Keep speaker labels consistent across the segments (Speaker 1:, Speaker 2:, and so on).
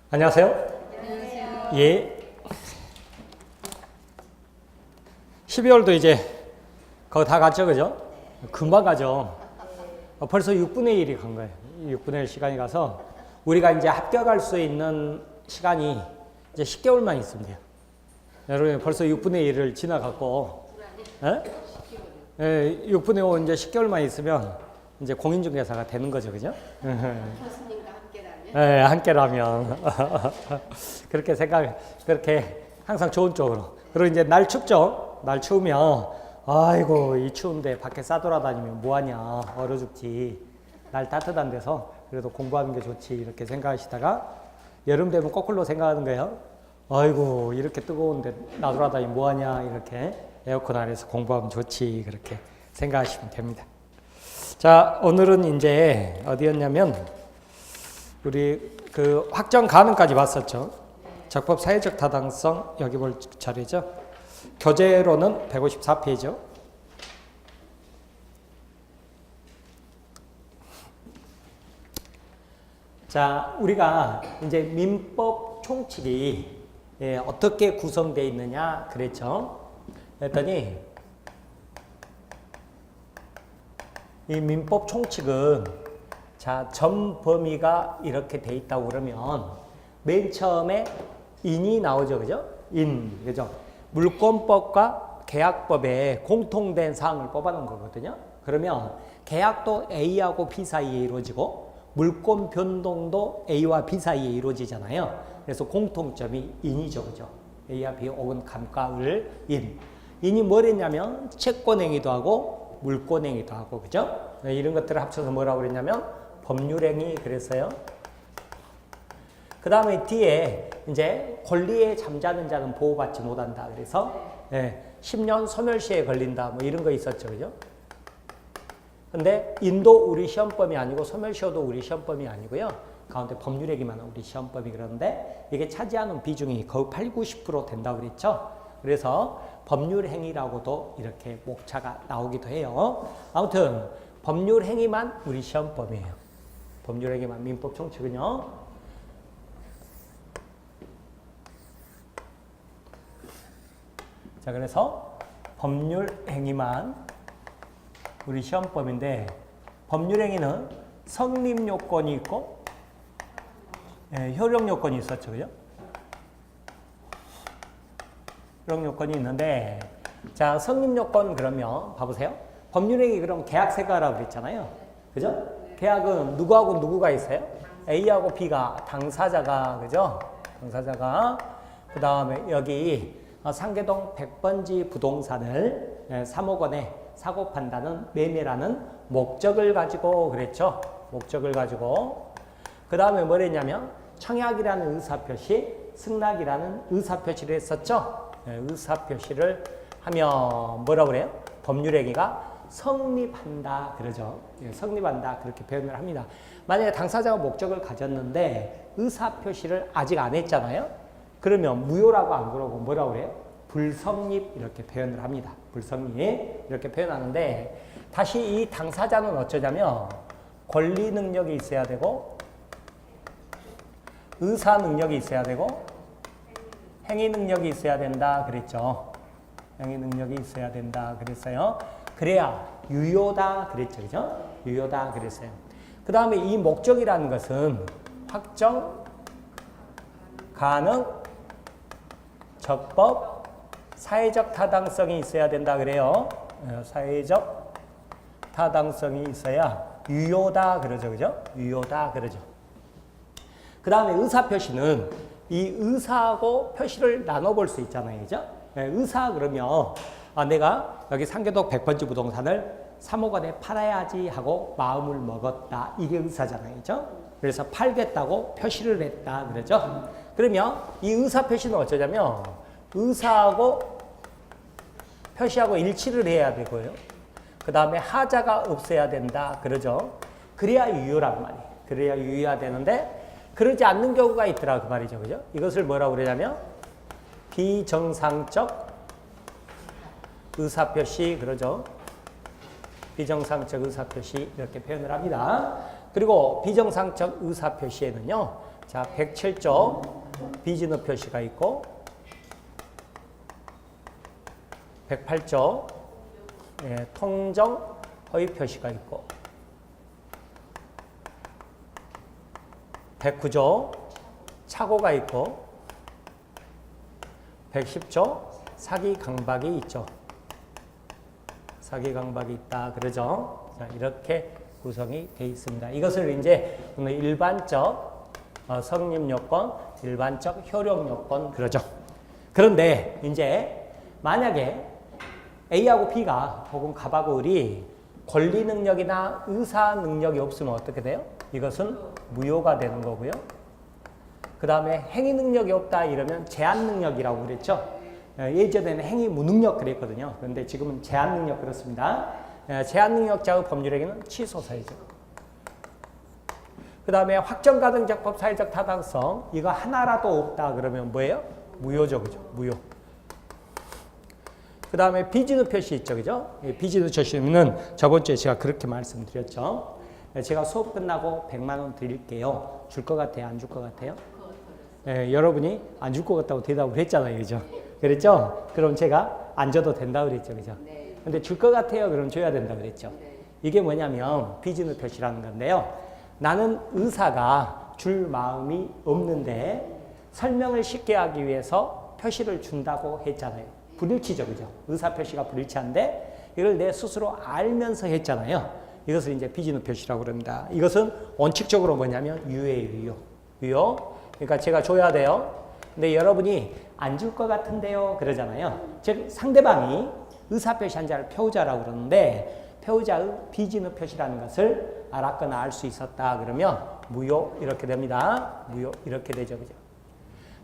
Speaker 1: 안녕하세요.
Speaker 2: 안녕하세요.
Speaker 1: 예. 12월도 이제 거의 다 갔죠, 그죠? 금방 가죠. 벌써 6분의 1이 간 거예요. 6분의 1 시간이 가서 우리가 이제 합격할 수 있는 시간이 이제 10개월만 있으면 돼요. 여러분 벌써 6분의 1을 지나갔고, 예? 예, 6분의 5 이제 10개월만 있으면 이제 공인중개사가 되는 거죠, 그죠?
Speaker 2: 교수님과 함께라면.
Speaker 1: 네, 함께라면. 그렇게 항상 좋은 쪽으로. 그리고 이제 날 춥죠? 날 추우면, 아이고, 이 추운데 밖에 싸돌아다니면 뭐하냐, 얼어 죽지. 날 따뜻한 데서 그래도 공부하는 게 좋지. 이렇게 생각하시다가, 여름 되면 거꾸로 생각하는 거예요. 아이고, 이렇게 뜨거운데 나돌아다니면 뭐하냐, 이렇게 에어컨 아래서 공부하면 좋지. 그렇게 생각하시면 됩니다. 자, 오늘은 이제 어디였냐면, 우리 그 확정 가능까지 봤었죠. 적법 사회적 타당성 여기 볼 자리죠. 교재로는 154페이지죠. 자, 우리가 이제 민법 총칙이 어떻게 구성되어 있느냐 그랬죠. 그랬더니 이 민법 총칙은 자, 전 범위가 이렇게 돼 있다고 그러면 맨 처음에 인이 나오죠. 그죠? 인. 그죠? 물권법과 계약법에 공통된 사항을 뽑아 놓은 거거든요. 그러면 계약도 A하고 B 사이에 이루어지고 물권 변동도 A와 B 사이에 이루어지잖아요. 그래서 공통점이 인이죠. 그죠? A와 B 혹은 감가 을 인. 인이 뭘 했냐면 채권행위도 하고 물권행위도 하고 그죠? 이런 것들을 합쳐서 뭐라고 그랬냐면 법률행위 그랬어요. 그 다음에 뒤에 이제 권리에 잠자는 자는 보호받지 못한다. 그래서 10년 소멸시에 걸린다. 뭐 이런 거 있었죠. 그죠? 근데 인도 우리 시험범위 아니고 소멸시효도 우리 시험범위 아니고요. 가운데 법률행위만 우리 시험범위 그런데 이게 차지하는 비중이 거의 8, 90% 된다고 그랬죠. 그래서 법률행위라고도 이렇게 목차가 나오기도 해요. 아무튼 법률행위만 우리 시험범위예요. 법률행위만 민법 총칙은요. 자, 그래서 법률행위만 우리 시험법인데 법률행위는 성립요건이 있고 효력요건이 있었죠. 그죠? 효력요건이 있는데 자, 성립요건 그러면 봐보세요. 법률행위 그럼 계약세가라고 그랬잖아요. 그죠? 계약은 누구하고 누구가 있어요? A하고 B가 당사자가 그죠? 당사자가 그 다음에 여기 상계동 100번지 부동산을 3억 원에 사고 판다는 매매라는 목적을 가지고 그랬죠. 목적을 가지고 그 다음에 뭘 했냐면 청약이라는 의사표시, 승낙이라는 의사표시를 했었죠. 의사표시를 하면 뭐라고 그래요? 법률행위가 성립한다 그러죠. 성립한다 그렇게 표현을 합니다. 만약에 당사자가 목적을 가졌는데 의사표시를 아직 안 했잖아요. 그러면 무효라고 안 그러고 뭐라고 그래요? 불성립 이렇게 표현을 합니다. 불성립 이렇게 표현하는데 다시 이 당사자는 어쩌냐면 권리 능력이 있어야 되고 의사 능력이 있어야 되고 행위 능력이 있어야 된다 그랬죠. 행위 능력이 있어야 된다 그랬어요. 그래야 유효다 그랬죠. 그죠? 유효다 그랬어요. 그 다음에 이 목적이라는 것은 확정, 가능, 적법, 사회적 타당성이 있어야 된다 그래요. 사회적 타당성이 있어야 유효다 그러죠. 그죠? 유효다 그러죠. 그 다음에 의사표시는 이 의사하고 표시를 나눠볼 수 있잖아요. 그죠? 의사 그러면 내가 여기 상계동 100번지 부동산을 3억 원에 팔아야지 하고 마음을 먹었다. 이게 의사잖아요. 그죠? 그래서 팔겠다고 표시를 했다. 그러죠? 그러면 이 의사 표시는 어쩌냐면 의사하고 표시하고 일치를 해야 되고요. 그 다음에 하자가 없어야 된다. 그러죠? 그래야 유효란 말이에요. 그래야 유효해야 되는데 그러지 않는 경우가 있더라. 그 말이죠. 그죠? 이것을 뭐라고 그러냐면 비정상적 의사표시 그러죠. 비정상적 의사표시 이렇게 표현을 합니다. 그리고 비정상적 의사표시에는요. 자, 107조 비진후 표시가 있고 108조 통정 허위 표시가 있고 109조 착오가 있고 110조 사기 강박이 있죠. 사기 강박이 있다 그러죠. 자, 이렇게 구성이 되어 있습니다. 이것을 이제 오늘 일반적 성립 요건, 일반적 효력 요건 그러죠. 그런데 이제 만약에 A하고 B가 혹은 갑하고 을이 권리 능력이나 의사 능력이 없으면 어떻게 돼요? 이것은 무효가 되는 거고요. 그 다음에 행위 능력이 없다 이러면 제한 능력이라고 그랬죠. 예전에는 행위 무능력 그랬거든요. 그런데 지금은 제한 능력 그렇습니다. 제한 능력자의 법률행위는 취소 사유죠. 그 다음에 확정 가등적 법 사회적 타당성 이거 하나라도 없다 그러면 뭐예요? 무효죠, 그죠? 무효. 그 다음에 비진후 표시 있죠, 그죠? 비진후 표시는 저번 주에 제가 그렇게 말씀드렸죠. 제가 수업 끝나고 100만 원 드릴게요. 줄 것 같아요? 안 줄 것 같아요? 여러분이 안 줄 것 같다고 대답을 했잖아요, 그죠? 그랬죠? 그럼 제가 안 줘도 된다 그랬죠, 그죠? 근데 줄 것 같아요? 그럼 줘야 된다 그랬죠? 이게 뭐냐면 비진후 표시라는 건데요. 나는 의사가 줄 마음이 없는데 설명을 쉽게 하기 위해서 표시를 준다고 했잖아요. 불일치죠, 그죠? 의사 표시가 불일치한데 이걸 내 스스로 알면서 했잖아요. 이것을 이제 비진후 표시라고 그럽니다. 이것은 원칙적으로 뭐냐면 유예예요, 유효. 그러니까 제가 줘야 돼요. 근데 여러분이 안 줄 것 같은데요, 그러잖아요. 즉 상대방이 의사 표시한 자를 표의자라고 그러는데 표의자의 비진후 표시라는 것을 알았거나 알 수 있었다 그러면 무효 이렇게 됩니다. 무효 이렇게 되죠, 그죠?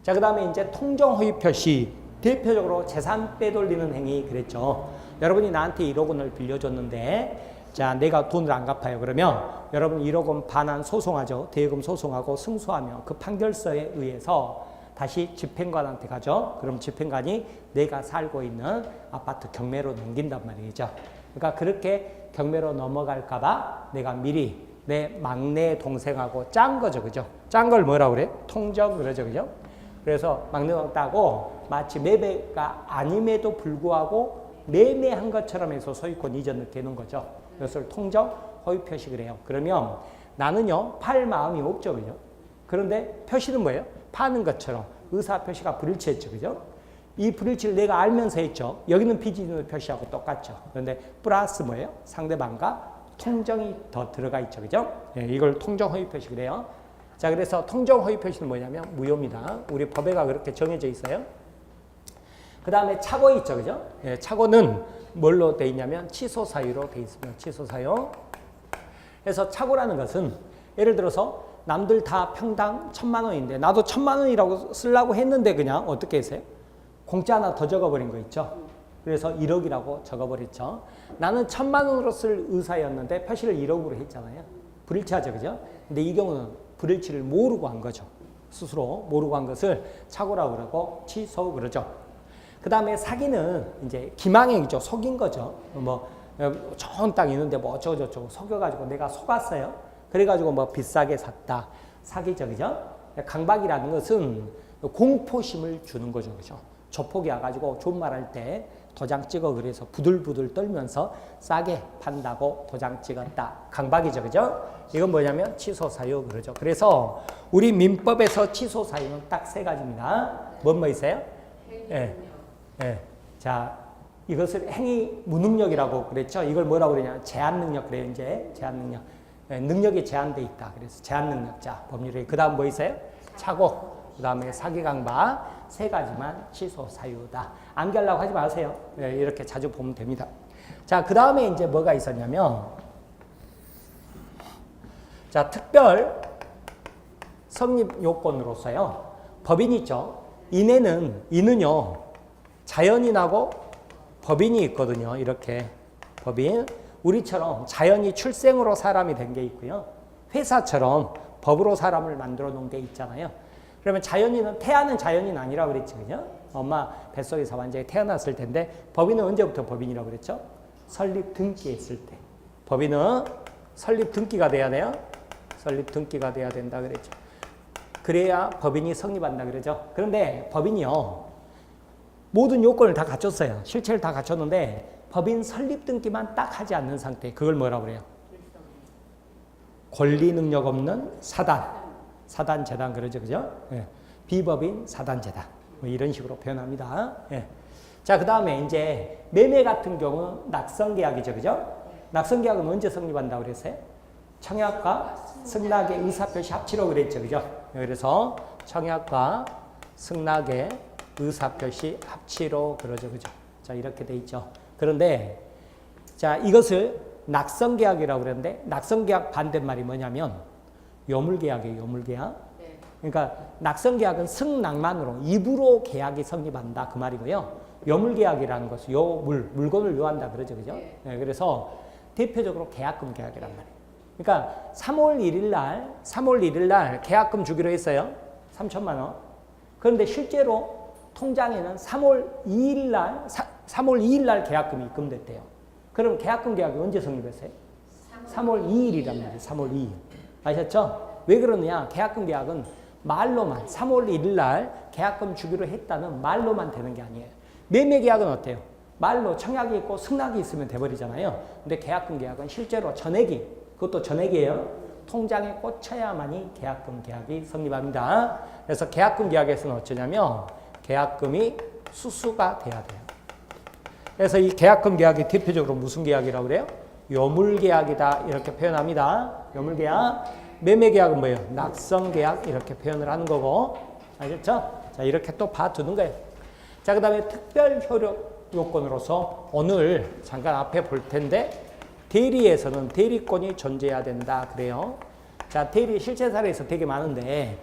Speaker 1: 자, 그 다음에 이제 통정 허위 표시 대표적으로 재산 빼돌리는 행위 그랬죠. 여러분이 나한테 1억 원을 빌려줬는데 자, 내가 돈을 안 갚아요. 그러면 여러분 1억 원 반환 소송하죠. 대여금 소송하고 승소하면 그 판결서에 의해서 다시 집행관한테 가죠. 그럼 집행관이 내가 살고 있는 아파트 경매로 넘긴단 말이죠. 그러니까 그렇게 경매로 넘어갈까 봐 내가 미리 내 막내 동생하고 짠 거죠. 그죠? 짠 걸 뭐라고 그래? 통정 그러죠. 그죠? 그래서 막내 동생 따고 마치 매매가 아님에도 불구하고 매매한 것처럼 해서 소유권 이전을 되는 거죠. 이것을 통정 허위 표시를 해요. 그러면 나는요, 팔 마음이 없죠. 그죠? 그런데 표시는 뭐예요? 파는 것처럼 의사 표시가 불일치했죠. 그죠? 이 불일치를 내가 알면서 했죠. 여기는 비진후 표시하고 똑같죠. 그런데 플러스 뭐예요? 상대방과 통정이 더 들어가 있죠. 그죠? 예, 이걸 통정 허위 표시를 해요. 자, 그래서 통정 허위 표시는 뭐냐면 무효입니다. 우리 법에가 그렇게 정해져 있어요. 그 다음에 착오 있죠. 그죠? 예, 착오는 뭘로 돼 있냐면 취소 사유로 돼 있습니다. 취소 사유. 그래서 착오라는 것은 예를 들어서 남들 다 평당 1,000만 원인데 나도 1,000만 원이라고 쓰려고 했는데 그냥 어떻게 했어요? 공짜 하나 더 적어버린 거 있죠. 그래서 1억이라고 적어버렸죠. 나는 1,000만 원으로 쓸 의사였는데 표시를 1억으로 했잖아요. 불일치하죠. 그죠? 근데 이 경우는 불일치를 모르고 한 거죠. 스스로 모르고 한 것을 착오라고 그러고 취소 그러죠. 그 다음에 사기는 이제 기망행위죠. 속인 거죠. 뭐 좋은 땅 있는데 뭐 어쩌고저쩌고 속여가지고 내가 속았어요. 그래가지고 뭐 비싸게 샀다. 사기죠. 그죠? 강박이라는 것은 공포심을 주는 거죠. 그죠? 조폭이 와가지고 좋은 말 할 때 도장 찍어 그래서 부들부들 떨면서 싸게 판다고 도장 찍었다. 강박이죠. 그죠? 이건 뭐냐면 취소 사유 그러죠. 그래서 우리 민법에서 취소 사유는 딱 세 가지입니다. 뭐 있어요? 예. 예. 자, 이것을 행위 무능력이라고 그랬죠. 이걸 뭐라고 그러냐? 제한 능력 그래요. 이제 제한 능력. 예, 능력이 제한돼 있다. 그래서 제한 능력자 법률에 그다음 뭐 있어요? 착오. 그다음에 사기 강박. 세 가지만 취소 사유다. 암기하려고 하지 마세요. 예, 이렇게 자주 보면 됩니다. 자, 그다음에 이제 뭐가 있었냐면 자, 특별 성립 요건으로서요. 법인 있죠. 이는요. 자연인하고 법인이 있거든요. 이렇게 법인. 우리처럼 자연이 출생으로 사람이 된 게 있고요. 회사처럼 법으로 사람을 만들어 놓은 게 있잖아요. 그러면 자연인은 태어난 자연인 아니라고 그랬지, 그죠? 엄마 뱃속에서 완전히 태어났을 텐데 법인은 언제부터 법인이라고 그랬죠? 설립 등기했을 때. 법인은 설립 등기가 돼야 돼요. 설립 등기가 돼야 된다 그랬죠. 그래야 법인이 성립한다 그러죠. 그런데 법인이요. 모든 요건을 다 갖췄어요. 실체를 다 갖췄는데 법인 설립 등기만 딱 하지 않는 상태. 그걸 뭐라고 그래요? 권리 능력 없는 사단 재단 그러죠. 그죠? 예. 비법인 사단 재단. 뭐 이런 식으로 표현합니다. 예. 자, 그다음에 이제 매매 같은 경우 낙선 계약이죠. 그죠? 낙선 계약은 언제 성립한다고 그랬어요? 청약과 승낙의 의사표시 합치로 그랬죠. 그죠? 그래서 청약과 승낙의 의사표시 합치로 그러죠. 그죠? 자, 이렇게 돼 있죠. 그런데 자, 이것을 낙선 계약이라고 그러는데 낙선 계약 반대말이 뭐냐면 요물 계약이에요. 요물 계약. 그러니까 낙선 계약은 승낙만으로 입으로 계약이 성립한다 그 말이고요. 요물 계약이라는 것은 물건을 요한다 그러죠. 그죠? 네, 그래서 대표적으로 계약금 계약이란 말이에요. 그러니까 3월 1일 날 계약금 주기로 했어요. 3천만 원. 그런데 실제로 통장에는 3월 2일 날 계약금이 입금됐대요. 그럼 계약금 계약이 언제 성립했어요? 3월 2일이란 말이에요. 3월 2일. 아셨죠? 왜 그러느냐? 계약금 계약은 말로만 3월 1일 날 계약금 주기로 했다는 말로만 되는 게 아니에요. 매매 계약은 어때요? 말로 청약이 있고 승낙이 있으면 돼버리잖아요. 근데 계약금 계약은 실제로 그것도 전액이에요. 통장에 꽂혀야만이 계약금 계약이 성립합니다. 그래서 계약금 계약에서는 어쩌냐면 계약금이 수수가 돼야 돼요. 그래서 이 계약금 계약이 대표적으로 무슨 계약이라고 그래요? 요물 계약이다 이렇게 표현합니다. 요물 계약. 매매 계약은 뭐예요? 낙선 계약 이렇게 표현을 하는 거고. 알겠죠? 자, 이렇게 또 봐두는 거예요. 자, 그 다음에 특별 효력 요건으로서 오늘 잠깐 앞에 볼 텐데 대리에서는 대리권이 존재해야 된다 그래요. 자, 대리 실제 사례에서 되게 많은데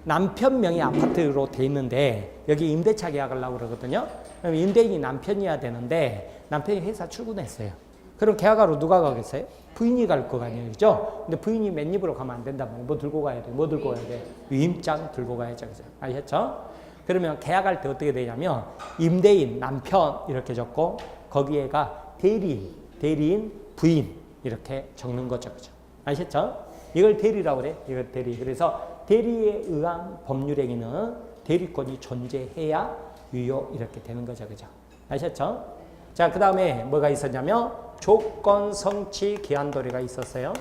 Speaker 1: 남편 명의 아파트로 돼 있는데 여기 임대차 계약을 하려고 그러거든요. 그럼 임대인이 남편이어야 되는데 남편이 회사 출근했어요. 그럼 계약하러 누가 가겠어요? 부인이 갈 거 아니에요. 그죠? 근데 부인이 맨입으로 가면 안 된단 말이에요. 뭐 들고 가야 돼? 뭐 들고 가야 돼? 위임장 들고 가야죠. 그죠? 아셨죠? 그러면 계약할 때 어떻게 되냐면 임대인, 남편 이렇게 적고 거기에가 대리인, 부인 이렇게 적는 거죠. 그죠? 아셨죠? 이걸 대리라고 그래. 이걸 대리. 그래서 대리에 의한 법률행위는 대리권이 존재해야 유효 이렇게 되는 거죠. 그죠? 아셨죠? 자, 그 다음에 뭐가 있었냐면 조건 성취 기한 도래가 있었어요.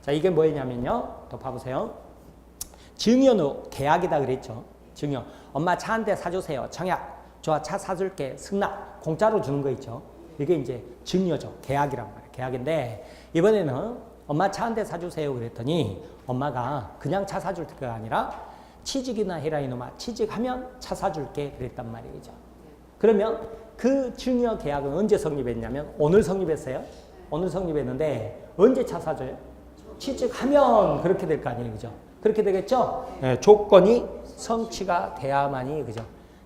Speaker 1: 자, 이게 뭐냐면요. 또 봐보세요. 증여는 계약이다 그랬죠. 증여. 엄마 차 한 대 사주세요. 청약. 좋아, 차 사줄게. 승낙. 공짜로 주는 거 있죠. 이게 이제 증여죠. 계약이란 말이에요. 계약인데 이번에는 엄마 차 한 대 사주세요 그랬더니 엄마가 그냥 차 사줄 때가 아니라 취직이나 해라 이놈아. 취직하면 차 사줄게 그랬단 말이죠. 그러면 그 증여 계약은 언제 성립했냐면 오늘 성립했어요. 오늘 성립했는데 언제 차 사줘요? 취직하면 그렇게 될 거 아니에요. 그죠? 그렇게 되겠죠? 네, 조건이 성취가 돼야만이 그죠?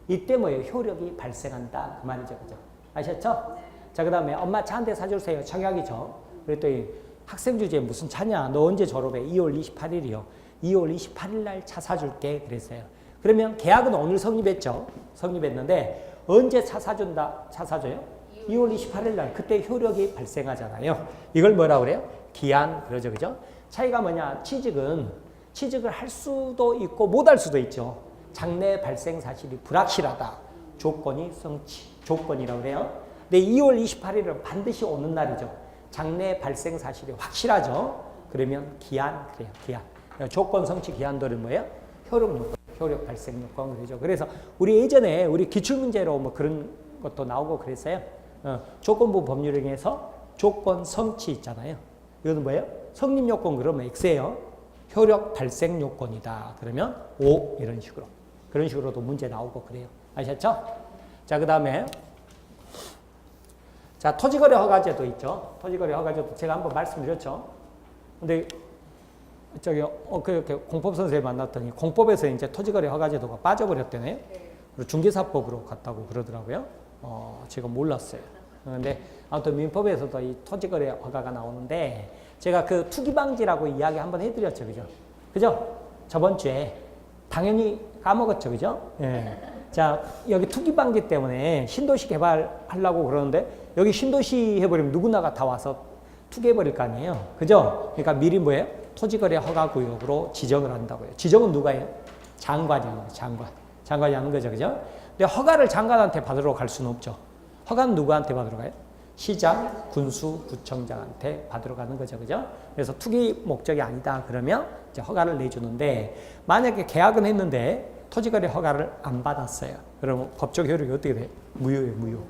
Speaker 1: 이때 뭐예요? 효력이 발생한다 그 말이죠. 그죠? 아셨죠? 자, 그 다음에 엄마 차 한 대 사주세요. 청약이죠. 그랬더니 학생 주제에 무슨 차냐? 너 언제 졸업해? 2월 28일이요. 2월 28일 날 차 사줄게 그랬어요. 그러면 계약은 오늘 성립했죠. 성립했는데 언제 차 사줘요? 2월 28일 날. 그때 효력이 발생하잖아요. 이걸 뭐라고 그래요? 기한 그러죠. 그죠? 차이가 뭐냐? 취직을 할 수도 있고 못 할 수도 있죠. 장래 발생 사실이 불확실하다. 조건이 성취. 조건이라고 그래요. 근데 2월 28일은 반드시 오는 날이죠. 장래 발생 사실이 확실하죠. 그러면 기한 그래요. 기한. 조건 성취 기한도는 뭐예요? 효력 발생 요건 그러죠. 그래서 우리 예전에 우리 기출문제로 뭐 그런 것도 나오고 그랬어요. 조건부 법률행위에서 조건 성취 있잖아요. 이거는 뭐예요? 성립 요건 그러면 X예요. 효력 발생 요건이다. 그러면 O 이런 식으로. 그런 식으로도 문제 나오고 그래요. 아셨죠? 자, 그 다음에 자, 토지거래 허가제도 있죠. 토지거래 허가제도 제가 한번 말씀드렸죠. 근데 저기 그렇게 공법 선생님 만났더니 공법에서 이제 토지거래 허가제도가 빠져버렸대네요. 그리고 중개사법으로 갔다고 그러더라고요. 제가 몰랐어요. 그런데 아무튼 민법에서도 이 토지거래 허가가 나오는데 제가 그 투기방지라고 이야기 한번 해드렸죠, 그죠? 저번 주에 당연히 까먹었죠, 그죠? 예. 자, 여기 투기방지 때문에 신도시 개발하려고 그러는데 여기 신도시 해버리면 누구나가 다 와서 투개해버릴 거 아니에요. 그죠? 그러니까 미리 뭐예요? 토지거래 허가구역으로 지정을 한다고요. 지정은 누가 해요? 장관이에요. 장관이 하는 거죠. 그죠? 근데 허가를 장관한테 받으러 갈 수는 없죠. 허가는 누구한테 받으러 가요? 시장, 군수, 구청장한테 받으러 가는 거죠. 그죠? 그래서 투기 목적이 아니다. 그러면 이제 허가를 내주는데 만약에 계약은 했는데 토지거래 허가를 안 받았어요. 그러면 법적 효력이 어떻게 돼요? 무효예요.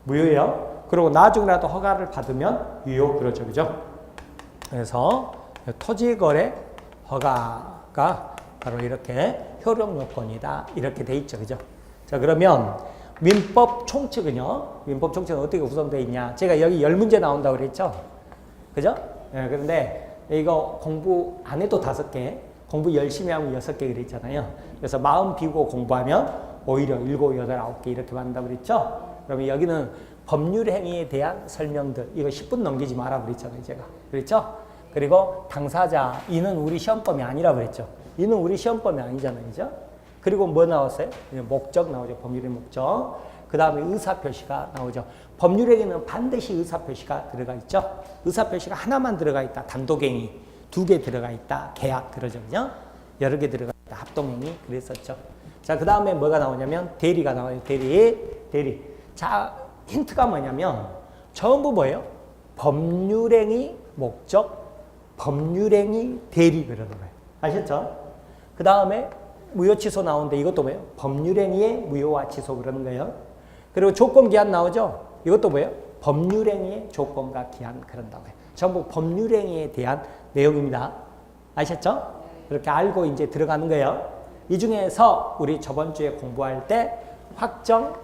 Speaker 1: 무효예요. 그리고 나중에라도 허가를 받으면 유효. 그러죠. 그죠? 그래서 토지거래 허가가 바로 이렇게 효력 요건이다. 이렇게 돼 있죠. 그죠? 자, 그러면 민법 총칙은요. 민법 총칙은 어떻게 구성되어 있냐. 제가 여기 10문제 나온다고 그랬죠. 그죠? 예, 그런데 이거 공부 안 해도 5개, 공부 열심히 하면 6개 그랬잖아요. 그래서 마음 비우고 공부하면 오히려 7, 8, 9개 이렇게 받는다고 그랬죠. 그러면 여기는 법률 행위에 대한 설명들, 이거 10분 넘기지 마라 그랬잖아요. 제가. 그랬죠? 그리고 당사자, 이는 우리 시험범위 아니라 그랬죠. 이는 우리 시험범위 아니잖아요. 그죠? 그리고 뭐 나왔어요? 목적 나오죠. 법률의 목적. 그 다음에 의사표시가 나오죠. 법률에게는 반드시 의사표시가 들어가 있죠. 의사표시가 하나만 들어가 있다. 단독행위. 2개 들어가 있다. 계약. 그러죠. 그죠? 여러 개 들어가 있다. 합동행위. 그랬었죠. 자, 그 다음에 뭐가 나오냐면 대리가 나와요. 대리. 자, 힌트가 뭐냐면 전부 뭐예요? 법률행위 목적, 법률행위 대리 그러는 거예요. 아셨죠? 그 다음에 무효취소 나오는데 이것도 뭐예요? 법률행위의 무효와 취소 그러는 거예요. 그리고 조건기한 나오죠? 이것도 뭐예요? 법률행위의 조건과 기한 그런다고 해요. 전부 법률행위에 대한 내용입니다. 아셨죠? 그렇게 알고 이제 들어가는 거예요. 이 중에서 우리 저번 주에 공부할 때 확정,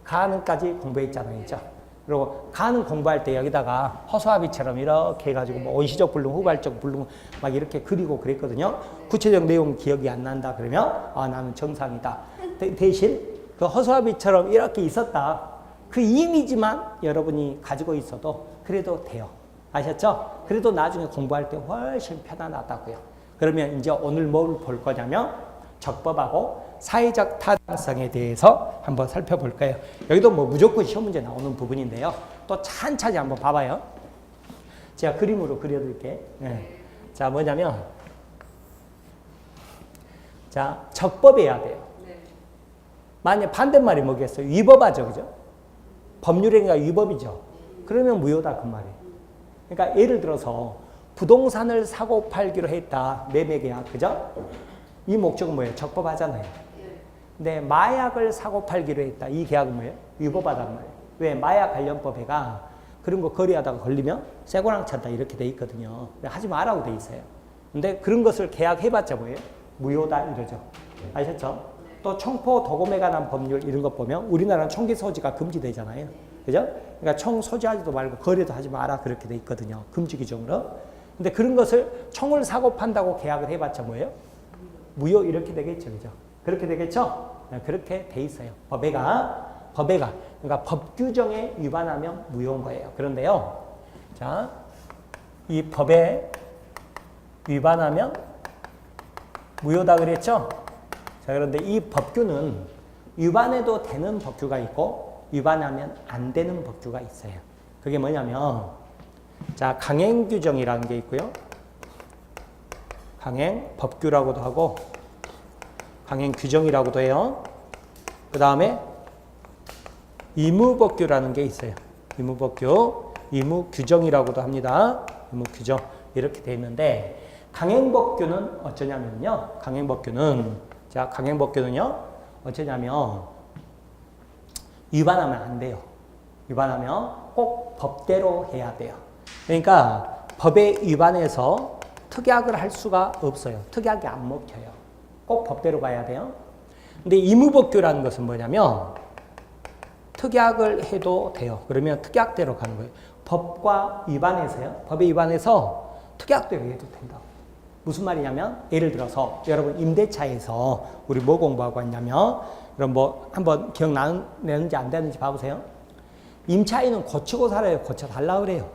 Speaker 1: 가능까지 공부했잖아요. 그죠? 그리고 가능 공부할 때 여기다가 허수아비처럼 이렇게 해가지고 뭐 원시적 불능, 후발적 불능 막 이렇게 그리고 그랬거든요. 구체적 내용 기억이 안 난다 그러면 아 나는 정상이다. 대신 그 허수아비처럼 이렇게 있었다. 그 이미지만 여러분이 가지고 있어도 그래도 돼요. 아셨죠? 그래도 나중에 공부할 때 훨씬 편안하다고요. 그러면 이제 오늘 뭘 볼 거냐면 적법하고 사회적 타당성에 대해서 한번 살펴볼 거예요. 여기도 뭐 무조건 시험 문제 나오는 부분인데요. 또 찬찬히 한번 봐봐요. 제가 그림으로 그려드릴게요. 네. 자, 뭐냐면 자, 적법해야 돼요. 만약 반대말이 뭐겠어요? 위법하죠. 그죠? 법률행위가 위법이죠. 그러면 무효다 그 말이에요. 그러니까 예를 들어서 부동산을 사고 팔기로 했다. 매매계약. 그죠? 이 목적은 뭐예요? 적법하잖아요. 근데 마약을 사고 팔기로 했다. 이 계약은 뭐예요? 위법하단 말이에요. 왜? 마약 관련법에가 그런 거 거래하다가 걸리면 쇠고랑 찬다 이렇게 돼 있거든요. 하지 말라고 돼 있어요. 근데 그런 것을 계약해봤자 뭐예요? 무효다 이러죠. 아셨죠? 또 총포 도금에 관한 법률 이런 것 보면 우리나라는 총기 소지가 금지되잖아요. 그죠? 그러니까 총 소지하지도 말고 거래도 하지 마라 그렇게 돼 있거든요. 금지 규정으로. 근데 그런 것을 총을 사고 판다고 계약을 해봤자 뭐예요? 무효 이렇게 되겠죠. 그죠? 그렇게 되겠죠? 네, 그렇게 돼 있어요. 법에가. 그러니까 법 규정에 위반하면 무효인 거예요. 그런데요. 자, 이 법에 위반하면 무효다 그랬죠? 자, 그런데 이 법규는 위반해도 되는 법규가 있고 위반하면 안 되는 법규가 있어요. 그게 뭐냐면 자, 강행 규정이라는 게 있고요. 강행 법규라고도 하고 강행 규정이라고도 해요. 그 다음에 의무법규라는 게 있어요. 의무법규, 의무규정이라고도 합니다. 의무규정 이렇게 돼 있는데 강행법규는 어쩌냐면요. 강행법규는요. 어쩌냐면 위반하면 안 돼요. 위반하면 꼭 법대로 해야 돼요. 그러니까 법에 위반해서 특약을 할 수가 없어요. 특약이 안 먹혀요. 꼭 법대로 가야 돼요. 근데 의무법규라는 것은 뭐냐면 특약을 해도 돼요. 그러면 특약대로 가는 거예요. 법과 위반해서요. 법에 위반해서 특약대로 해도 된다. 무슨 말이냐면 예를 들어서 여러분 임대차에서 우리 뭐 공부하고 왔냐면 그럼 뭐 한번 기억나는지 안 되는지 봐보세요. 임차인은 고치고 살아요. 고쳐달라고 그래요.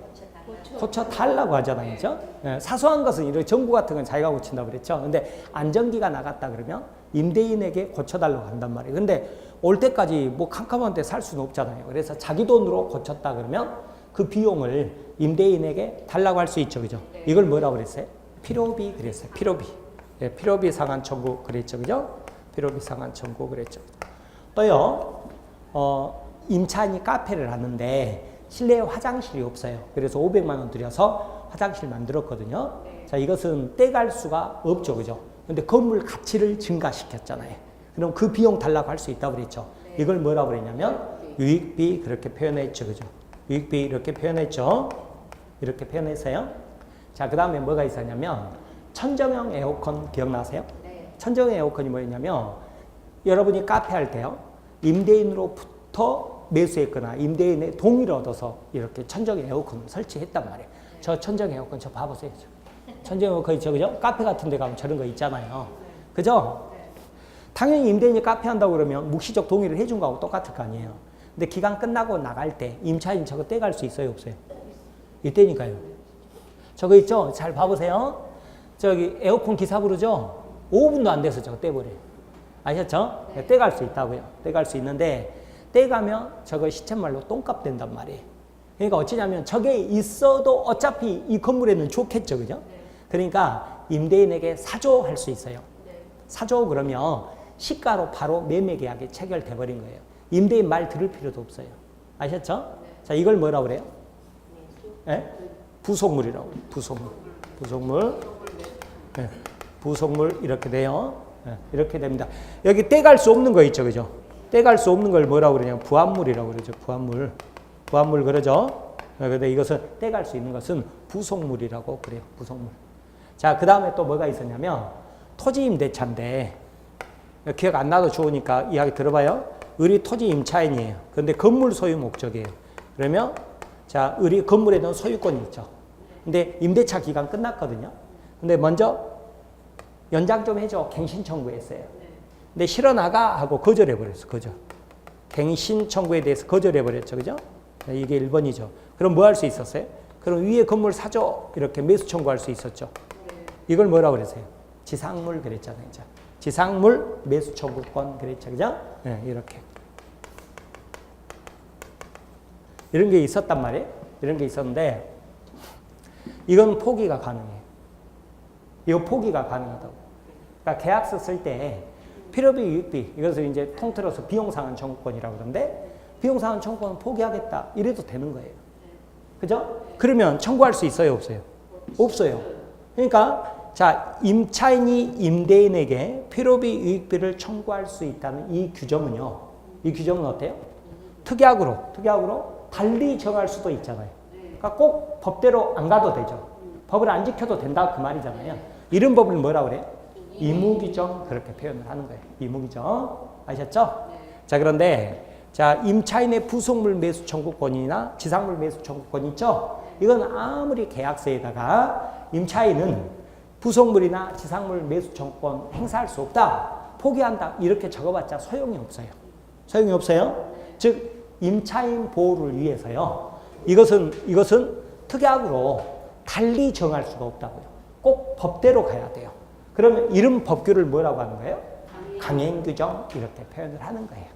Speaker 1: 고쳐달라고 하잖아요. 그죠? 네, 사소한 것은 이런 전구 같은 건 자기가 고친다고 그랬죠. 근데 안전기가 나갔다 그러면 임대인에게 고쳐달라고 한단 말이에요. 근데 올 때까지 뭐 캄캄한 데 살 수는 없잖아요. 그래서 자기 돈으로 고쳤다 그러면 그 비용을 임대인에게 달라고 할 수 있죠. 그죠? 이걸 뭐라고 그랬어요? 필요비 그랬어요. 필요비. 예, 필요비 상환 청구 그랬죠. 그죠? 필요비 상환 청구 그랬죠. 또요, 임차인이 카페를 하는데 실내에 화장실이 없어요. 그래서 500만 원 들여서 화장실 만들었거든요. 자, 이것은 떼갈 수가 없죠. 그죠? 근데 건물 가치를 증가시켰잖아요. 그럼 그 비용 달라고 할 수 있다고 그랬죠. 이걸 뭐라고 그랬냐면 유익비 그렇게 표현했죠. 그죠? 유익비 이렇게 표현했죠. 이렇게 표현했어요. 자, 그 다음에 뭐가 있었냐면 천정형 에어컨 기억나세요? 천정형 에어컨이 뭐였냐면 여러분이 카페 할 때요. 임대인으로부터 매수했거나 임대인의 동의를 얻어서 이렇게 천정형 에어컨을 설치했단 말이에요. 저 천정형 에어컨 저 봐보세요. 천정형 에어컨 있죠. 그죠? 카페 같은 데 가면 저런 거 있잖아요. 그죠? 당연히 임대인이 카페 한다고 그러면 묵시적 동의를 해준 거하고 똑같을 거 아니에요. 근데 기간 끝나고 나갈 때 임차인 저거 떼갈 수 있어요? 없어요? 이때니까요. 저거 있죠? 잘 봐보세요. 저기 에어컨 기사 부르죠? 5분도 안 돼서 저거 떼버려요. 아셨죠? 떼갈 수 있다고요. 떼갈 수 있는데 떼가면 저거 시쳇말로 똥값 된단 말이에요. 그러니까 어찌냐면 저게 있어도 어차피 이 건물에는 좋겠죠. 그죠? 그러니까 임대인에게 사조할 수 있어요. 사조 그러면 시가로 바로 매매 계약이 체결돼 버린 거예요. 임대인 말 들을 필요도 없어요. 아셨죠? 자, 이걸 뭐라고 그래요? 예? 부속물이라고. 부속물. 예. 부속물 이렇게 돼요. 예. 이렇게 됩니다. 여기 떼갈 수 없는 거 있죠. 그죠? 떼갈 수 없는 걸 뭐라고 그러냐면 부합물이라고 그러죠. 부합물 그러죠? 그런데 이것은 떼갈 수 있는 것은 부속물이라고 그래요. 부속물. 자, 그 다음에 또 뭐가 있었냐면 토지 임대차인데 기억 안 나도 좋으니까 이야기 들어봐요. 을이 토지 임차인이에요. 그런데 건물 소유 목적이에요. 그러면 자, 을이 건물에 대한 소유권이 있죠. 근데 임대차 기간 끝났거든요. 근데 먼저 연장 좀 해줘. 갱신 청구했어요. 근데 실어 나가 하고 거절해 버렸어. 거절. 갱신 청구에 대해서 거절해 버렸죠. 그죠? 이게 1번이죠. 그럼 뭐 할 수 있었어요? 그럼 위에 건물 사줘. 이렇게 매수 청구할 수 있었죠. 이걸 뭐라고 그랬어요? 지상물 그랬잖아요. 자, 지상물 매수 청구권 그랬죠. 그죠? 네, 이렇게. 이런 게 있었단 말이에요. 이런 게 있었는데 이건 포기가 가능해요. 이거 포기가 가능하다고. 그러니까 계약서 쓸 때 필요비, 유익비 이것을 이제 통틀어서 비용상환 청구권이라고 그러는데 비용상환 청구권은 포기하겠다 이래도 되는 거예요. 그죠? 그러면 청구할 수 있어요, 없어요? 없어요. 그러니까 자, 임차인이 임대인에게 필요비, 유익비를 청구할 수 있다는 이 규정은요. 이 규정은 어때요? 특약으로 달리 정할 수도 있잖아요. 그러니까 꼭 법대로 안 가도 되죠. 법을 안 지켜도 된다 그 말이잖아요. 이런 법을 뭐라고 그래요? 의무규정 그렇게 표현을 하는 거예요. 의무규정. 아셨죠? 자, 그런데 자, 임차인의 부속물 매수 청구권이나 지상물 매수 청구권 있죠? 이건 아무리 계약서에다가 임차인은 부속물이나 지상물 매수 청구권 행사할 수 없다. 포기한다. 이렇게 적어봤자 소용이 없어요. 소용이 없어요. 즉 임차인 보호를 위해서요. 이것은 특약으로 달리 정할 수가 없다고요. 꼭 법대로 가야 돼요. 그러면 이런 법규를 뭐라고 하는 거예요? 강행규정 이렇게 표현을 하는 거예요.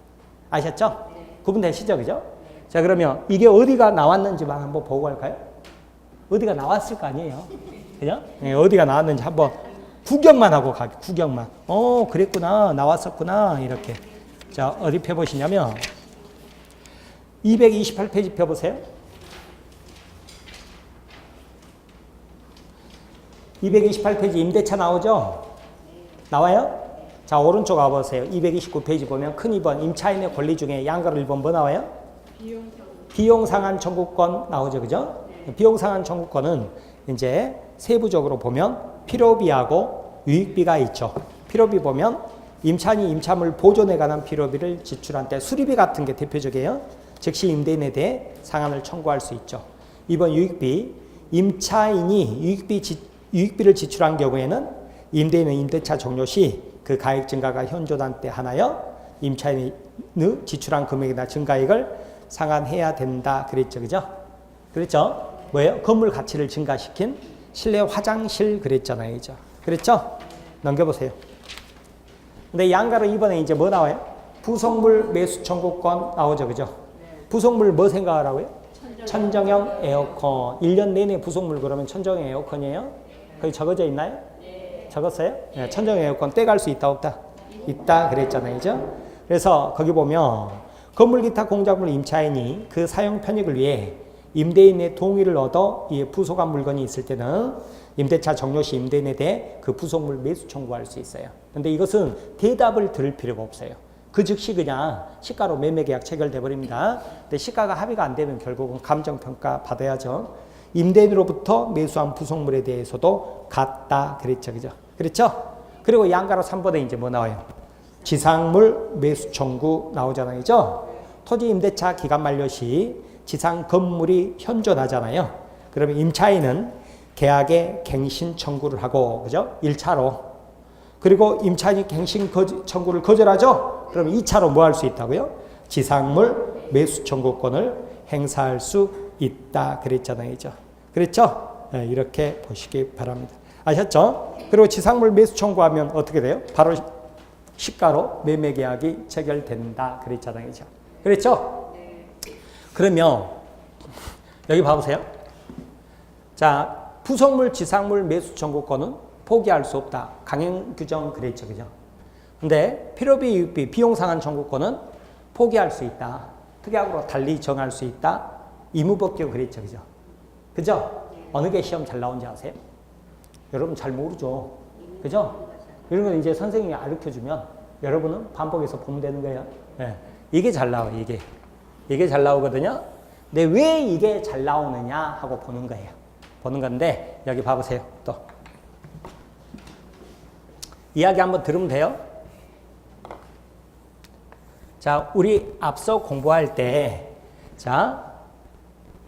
Speaker 1: 아셨죠? 구분되시죠? 그죠? 자, 그러면 이게 어디가 나왔는지만 한번 보고 갈까요? 어디가 나왔을 거 아니에요? 그죠? 네, 어디가 나왔는지 한번 구경만 하고 가기, 구경만. 그랬구나, 나왔었구나, 이렇게. 자, 어디 펴보시냐면, 228페이지 펴보세요. 228페이지 임대차 나오죠? 나와요? 자, 오른쪽 와보세요. 229페이지 보면 큰 2번 임차인의 권리 중에 양가로 1번 뭐 나와요? 비용상환 청구권 나오죠. 그죠? 비용상환 청구권은 이제 세부적으로 보면 필요비하고 유익비가 있죠. 필요비 보면 임차인이 임차물 보존에 관한 필요비를 지출한 때 수리비 같은 게 대표적이에요. 즉시 임대인에 대해 상환을 청구할 수 있죠. 2번 유익비, 임차인이 유익비를 지출한 경우에는 임대인은 임대차 종료 시 그 가액 증가가 현존한 때 하나여 임차인이 지출한 금액이나 증가액을 상환해야 된다 그랬죠. 그죠? 그랬죠? 뭐예요? 건물 가치를 증가시킨 실내 화장실 그랬잖아요. 그죠? 그랬죠? 넘겨보세요. 근데 양가로 이번에 이제 뭐 나와요? 부속물 매수 청구권 나오죠. 그죠? 부속물 뭐 생각하라고요? 천정형 에어컨. 1년 내내 부속물 그러면 천정형 에어컨이에요? 거기 적어져 있나요? 적었어요? 네, 천정형 에어컨 떼갈 수 있다 없다? 있다 그랬잖아요. 그죠? 그래서 거기 보면 건물 기타 공작물 임차인이 그 사용 편익을 위해 임대인의 동의를 얻어 이 부속한 물건이 있을 때는 임대차 종료 시 임대인에 대해 그 부속물 매수 청구할 수 있어요. 근데 이것은 대답을 들을 필요가 없어요. 그 즉시 그냥 시가로 매매 계약 체결돼 버립니다. 근데 시가가 합의가 안 되면 결국은 감정평가 받아야죠. 임대인으로부터 매수한 부속물에 대해서도 같다 그랬죠. 그죠? 그렇죠? 그리고 양가로 3번에 이제 뭐 나와요? 지상물 매수 청구 나오잖아요. 그죠? 토지 임대차 기간 만료 시 지상 건물이 현존하잖아요. 그러면 임차인은 계약의 갱신 청구를 하고, 그죠? 1차로. 그리고 임차인이 갱신 청구를 거절하죠? 그럼 2차로 뭐 할 수 있다고요? 지상물 매수 청구권을 행사할 수 있다 그랬잖아요. 그죠? 그랬죠? 네, 이렇게 보시기 바랍니다. 아셨죠? 그리고 지상물 매수 청구하면 어떻게 돼요? 바로 시가로 매매 계약이 체결된다 그랬잖아요. 그죠? 그랬죠? 그러면 여기 봐보세요. 자, 부속물, 지상물 매수 청구권은 포기할 수 없다. 강행 규정 그랬죠. 그죠? 근데 필요비, 이익비, 비용 상한 청구권은 포기할 수 있다. 특약으로 달리 정할 수 있다. 의무법규 그랬죠. 그죠? 그죠? 어느 게 시험 잘 나온지 아세요? 여러분 잘 모르죠. 그죠? 이런 건 이제 선생님이 가르쳐주면 여러분은 반복해서 보면 되는 거예요. 네. 이게 잘 나와요. 이게 잘 나오거든요. 근데 왜 이게 잘 나오느냐 하고 보는 거예요. 보는 건데 여기 봐보세요. 또 이야기 한번 들으면 돼요. 자, 우리 앞서 공부할 때, 자,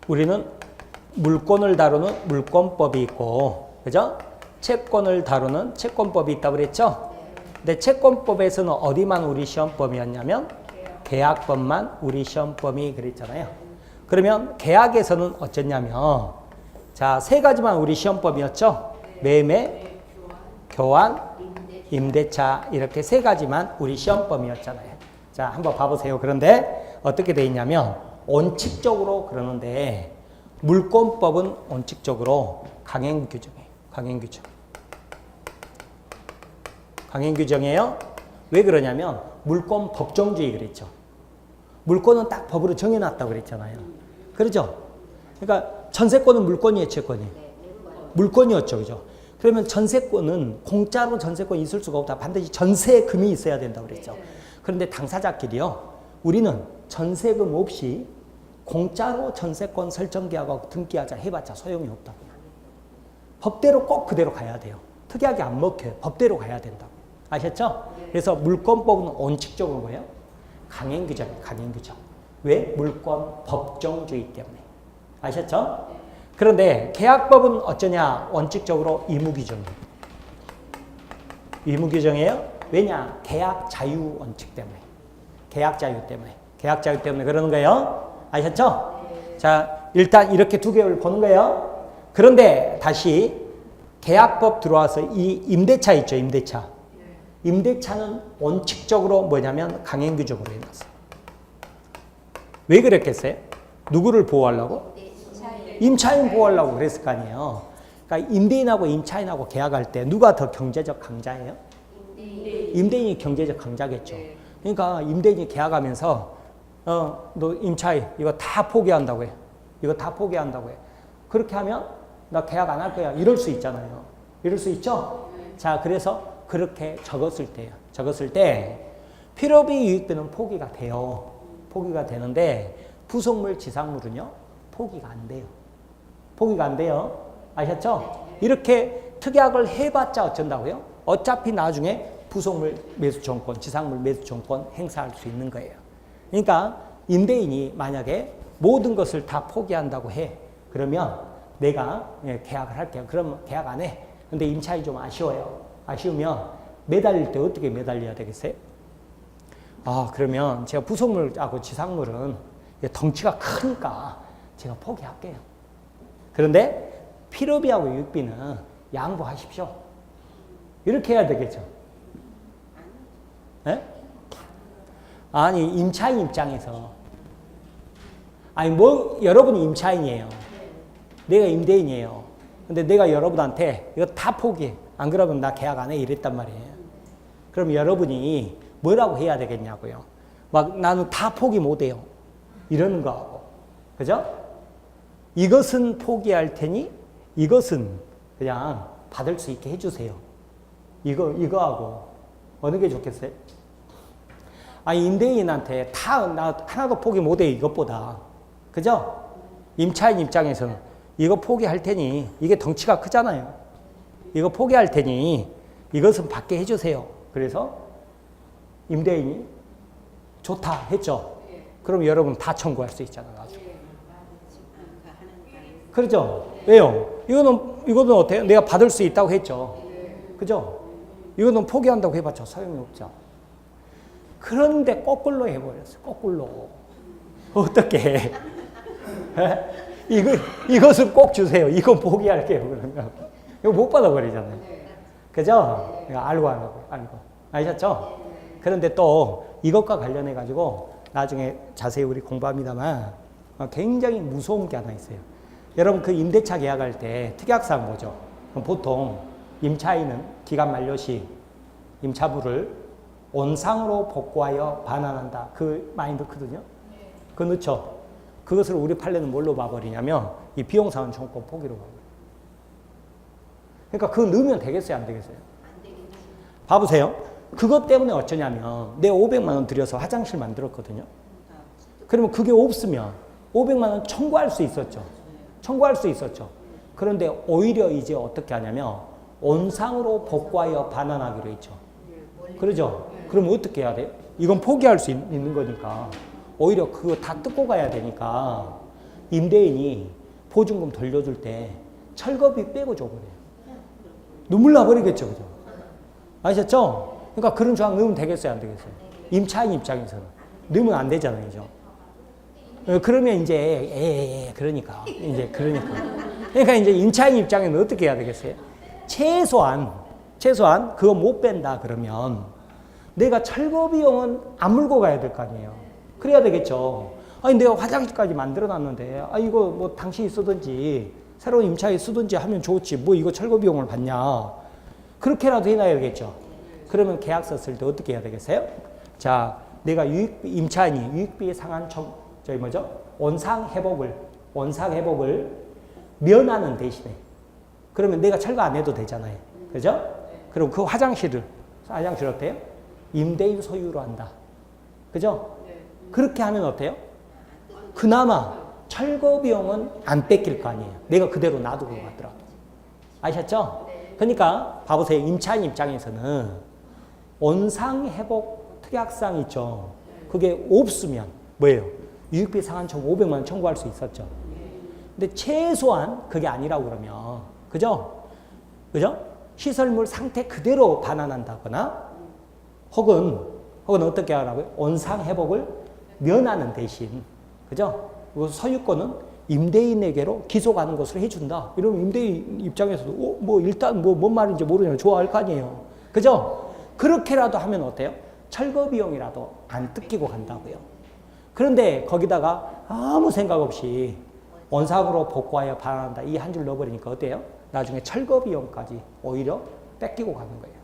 Speaker 1: 우리는 물권을 다루는 물권법이 있고, 그죠? 채권을 다루는 채권법이 있다고 그랬죠? 근데 채권법에서는 어디만 우리 시험범위였냐면 계약법만 우리 시험범위 그랬잖아요. 그러면 계약에서는 어쨌냐면, 자, 세 가지만 우리 시험법이었죠? 매매, 교환, 임대차 이렇게 세 가지만 우리 시험범위였잖아요. 자, 한번 봐보세요. 그런데 어떻게 돼 있냐면 원칙적으로 그러는데 물권법은 원칙적으로 강행규정이에요. 강행규정이에요. 왜 그러냐면 물권 법정주의 그랬죠. 물권은 딱 법으로 정해놨다고 그랬잖아요. 그렇죠? 그러니까 전세권은 물권이에요, 채권이에요? 물권이었죠. 그죠? 그러면 전세권은 공짜로 전세권이 있을 수가 없다. 반드시 전세금이 있어야 된다고 그랬죠. 그런데 당사자끼리요. 우리는 전세금 없이 공짜로 전세권 설정계약하고 등기하자 해봤자 소용이 없다고. 법대로 꼭 그대로 가야 돼요. 특이하게 안 먹혀요. 법대로 가야 된다고. 아셨죠? 그래서 물권법은 원칙적으로 뭐예요? 강행규정이에요. 강행규정. 왜? 물권 법정주의 때문에. 아셨죠? 그런데 계약법은 어쩌냐? 원칙적으로 의무규정이에요. 의무규정이에요. 왜냐? 계약 자유 원칙 때문에. 계약 자유 때문에. 계약 자유 때문에 그러는 거예요. 아셨죠? 자, 일단 이렇게 두 개를 보는 거예요. 그런데 다시 계약법 들어와서 이 임대차 있죠, 임대차. 임대차는 원칙적으로 뭐냐면 강행규정으로 해놨어요. 왜 그랬겠어요? 누구를 보호하려고? 임차인 보호하려고 그랬을 거 아니에요. 그러니까 임대인하고 임차인하고 계약할 때 누가 더 경제적 강자예요? 임대인이 경제적 강자겠죠. 그러니까 임대인이 계약하면서 너 임차인 이거 다 포기한다고 해. 이거 다 포기한다고 해. 그렇게 하면 나 계약 안 할 거야. 이럴 수 있잖아요. 이럴 수 있죠? 자, 그래서 그렇게 적었을 때요. 적었을 때 필요비 유익비는 포기가 돼요. 포기가 되는데 부속물, 지상물은요. 포기가 안 돼요. 포기가 안 돼요. 아셨죠? 이렇게 특약을 해봤자 어쩐다고요? 어차피 나중에 부속물 매수청권, 지상물 매수청권 행사할 수 있는 거예요. 그러니까 임대인이 만약에 모든 것을 다 포기한다고 해. 그러면 내가 계약을 할게요. 그러면 계약 안 해. 근데 임차인이 좀 아쉬워요. 아쉬우면 매달릴 때 어떻게 매달려야 되겠어요? 아, 그러면 제가 부속물하고 지상물은 덩치가 크니까 제가 포기할게요. 그런데 필요비하고 유익비는 양보하십시오. 이렇게 해야 되겠죠. 네? 아니, 임차인 입장에서 아니 뭐 여러분이 임차인이에요. 내가 임대인이에요. 근데 내가 여러분한테 이거 다 포기해. 안 그러면 나 계약 안 해. 이랬단 말이에요. 그럼 여러분이 뭐라고 해야 되겠냐고요. 막 나는 다 포기 못 해요. 이러는 거하고. 그죠? 이것은 포기할 테니 이것은 그냥 받을 수 있게 해주세요. 이거하고 어느 게 좋겠어요? 아니 임대인한테 나 하나도 포기 못 해. 이것보다. 그죠? 임차인 입장에서는 이거 포기할 테니 이게 덩치가 크잖아요. 이거 포기할 테니 이것은 받게 해주세요. 그래서 임대인이 좋다 했죠. 그럼 여러분 다 청구할 수 있잖아. 나중에. 그렇죠? 왜요? 이거는 어때요? 내가 받을 수 있다고 했죠. 그죠? 이거는 포기한다고 해봤자 소용이 없죠. 그런데 거꾸로 해버렸어요. 거꾸로. 어떻게? 이것은 꼭 주세요. 이건 포기할게요. 그러면 이거 못 받아버리잖아요. 그죠? 알고 안 하고 알고 아셨죠? 그런데 또 이것과 관련해 가지고 나중에 자세히 우리 공부합니다만 굉장히 무서운 게 하나 있어요. 여러분 그 임대차 계약할 때 특약사항 뭐죠? 보통 임차인은 기간 만료 시 임차부를 온상으로 복구하여 반환한다. 그 많이 넣거든요. 그거 넣죠. 그것을 우리 판례는 뭘로 봐버리냐면 이 비용상환 청구권 포기로 봐버려요. 그러니까 그거 넣으면 되겠어요? 안 되겠어요? 봐보세요. 그것 때문에 어쩌냐면 내가 500만 원 들여서 화장실 만들었거든요. 그러면 그게 없으면 500만 원 청구할 수 있었죠. 청구할 수 있었죠. 그런데 오히려 이제 어떻게 하냐면 온상으로 복구하여 반환하기로 했죠. 그러죠? 그럼 어떻게 해야 돼요? 이건 포기할 수 있는 거니까 오히려 그거 다 뜯고 가야 되니까 임대인이 보증금 돌려줄 때 철거비 빼고 줘버려요. 눈물 나버리겠죠. 그죠? 아셨죠? 그러니까 그런 조항 넣으면 되겠어요? 안 되겠어요? 임차인 입장에서는. 넣으면 안 되잖아요. 그죠? 그러면 이제, 그러니까. 그러니까 이제 임차인 입장에는 어떻게 해야 되겠어요? 최소한 그거 못 뺀다 그러면 내가 철거 비용은 안 물고 가야 될 거 아니에요. 그래야 되겠죠. 아니, 내가 화장실까지 만들어 놨는데, 이거 뭐 당신이 쓰든지, 새로운 임차인이 쓰든지 하면 좋지. 뭐 이거 철거 비용을 받냐. 그렇게라도 해놔야겠죠. 그러면 계약서 쓸 때 어떻게 해야 되겠어요? 자, 내가 임차인이 유익비 상환 원상 회복을 면하는 대신에 그러면 내가 철거 안 해도 되잖아요. 그죠? 그럼 그 화장실 어때요? 임대인 소유로 한다. 그죠? 그렇게 하면 어때요? 그나마 철거 비용은 안 뺏길 거 아니에요. 내가 그대로 놔두고 갔더라고. 아셨죠? 그러니까 봐보세요. 임차인 입장에서는 원상회복 특약사항 있죠. 그게 없으면 뭐예요? 유익비 상환 청구 500만 원 청구할 수 있었죠. 근데 최소한 그게 아니라고 그러면 그죠? 시설물 상태 그대로 반환한다거나 혹은 어떻게 하라고요? 원상회복을 면하는 대신 그죠? 소유권은 임대인에게로 기속하는 것으로 해준다. 이러면 임대인 입장에서도 일단 뭔 말인지 모르냐 좋아할 거 아니에요. 그죠? 그렇게라도 하면 어때요? 철거 비용이라도 안 뜯기고 간다고요. 그런데 거기다가 아무 생각 없이 원상으로 복구하여 반환한다. 이 한 줄 넣어버리니까 어때요? 나중에 철거 비용까지 오히려 뺏기고 가는 거예요.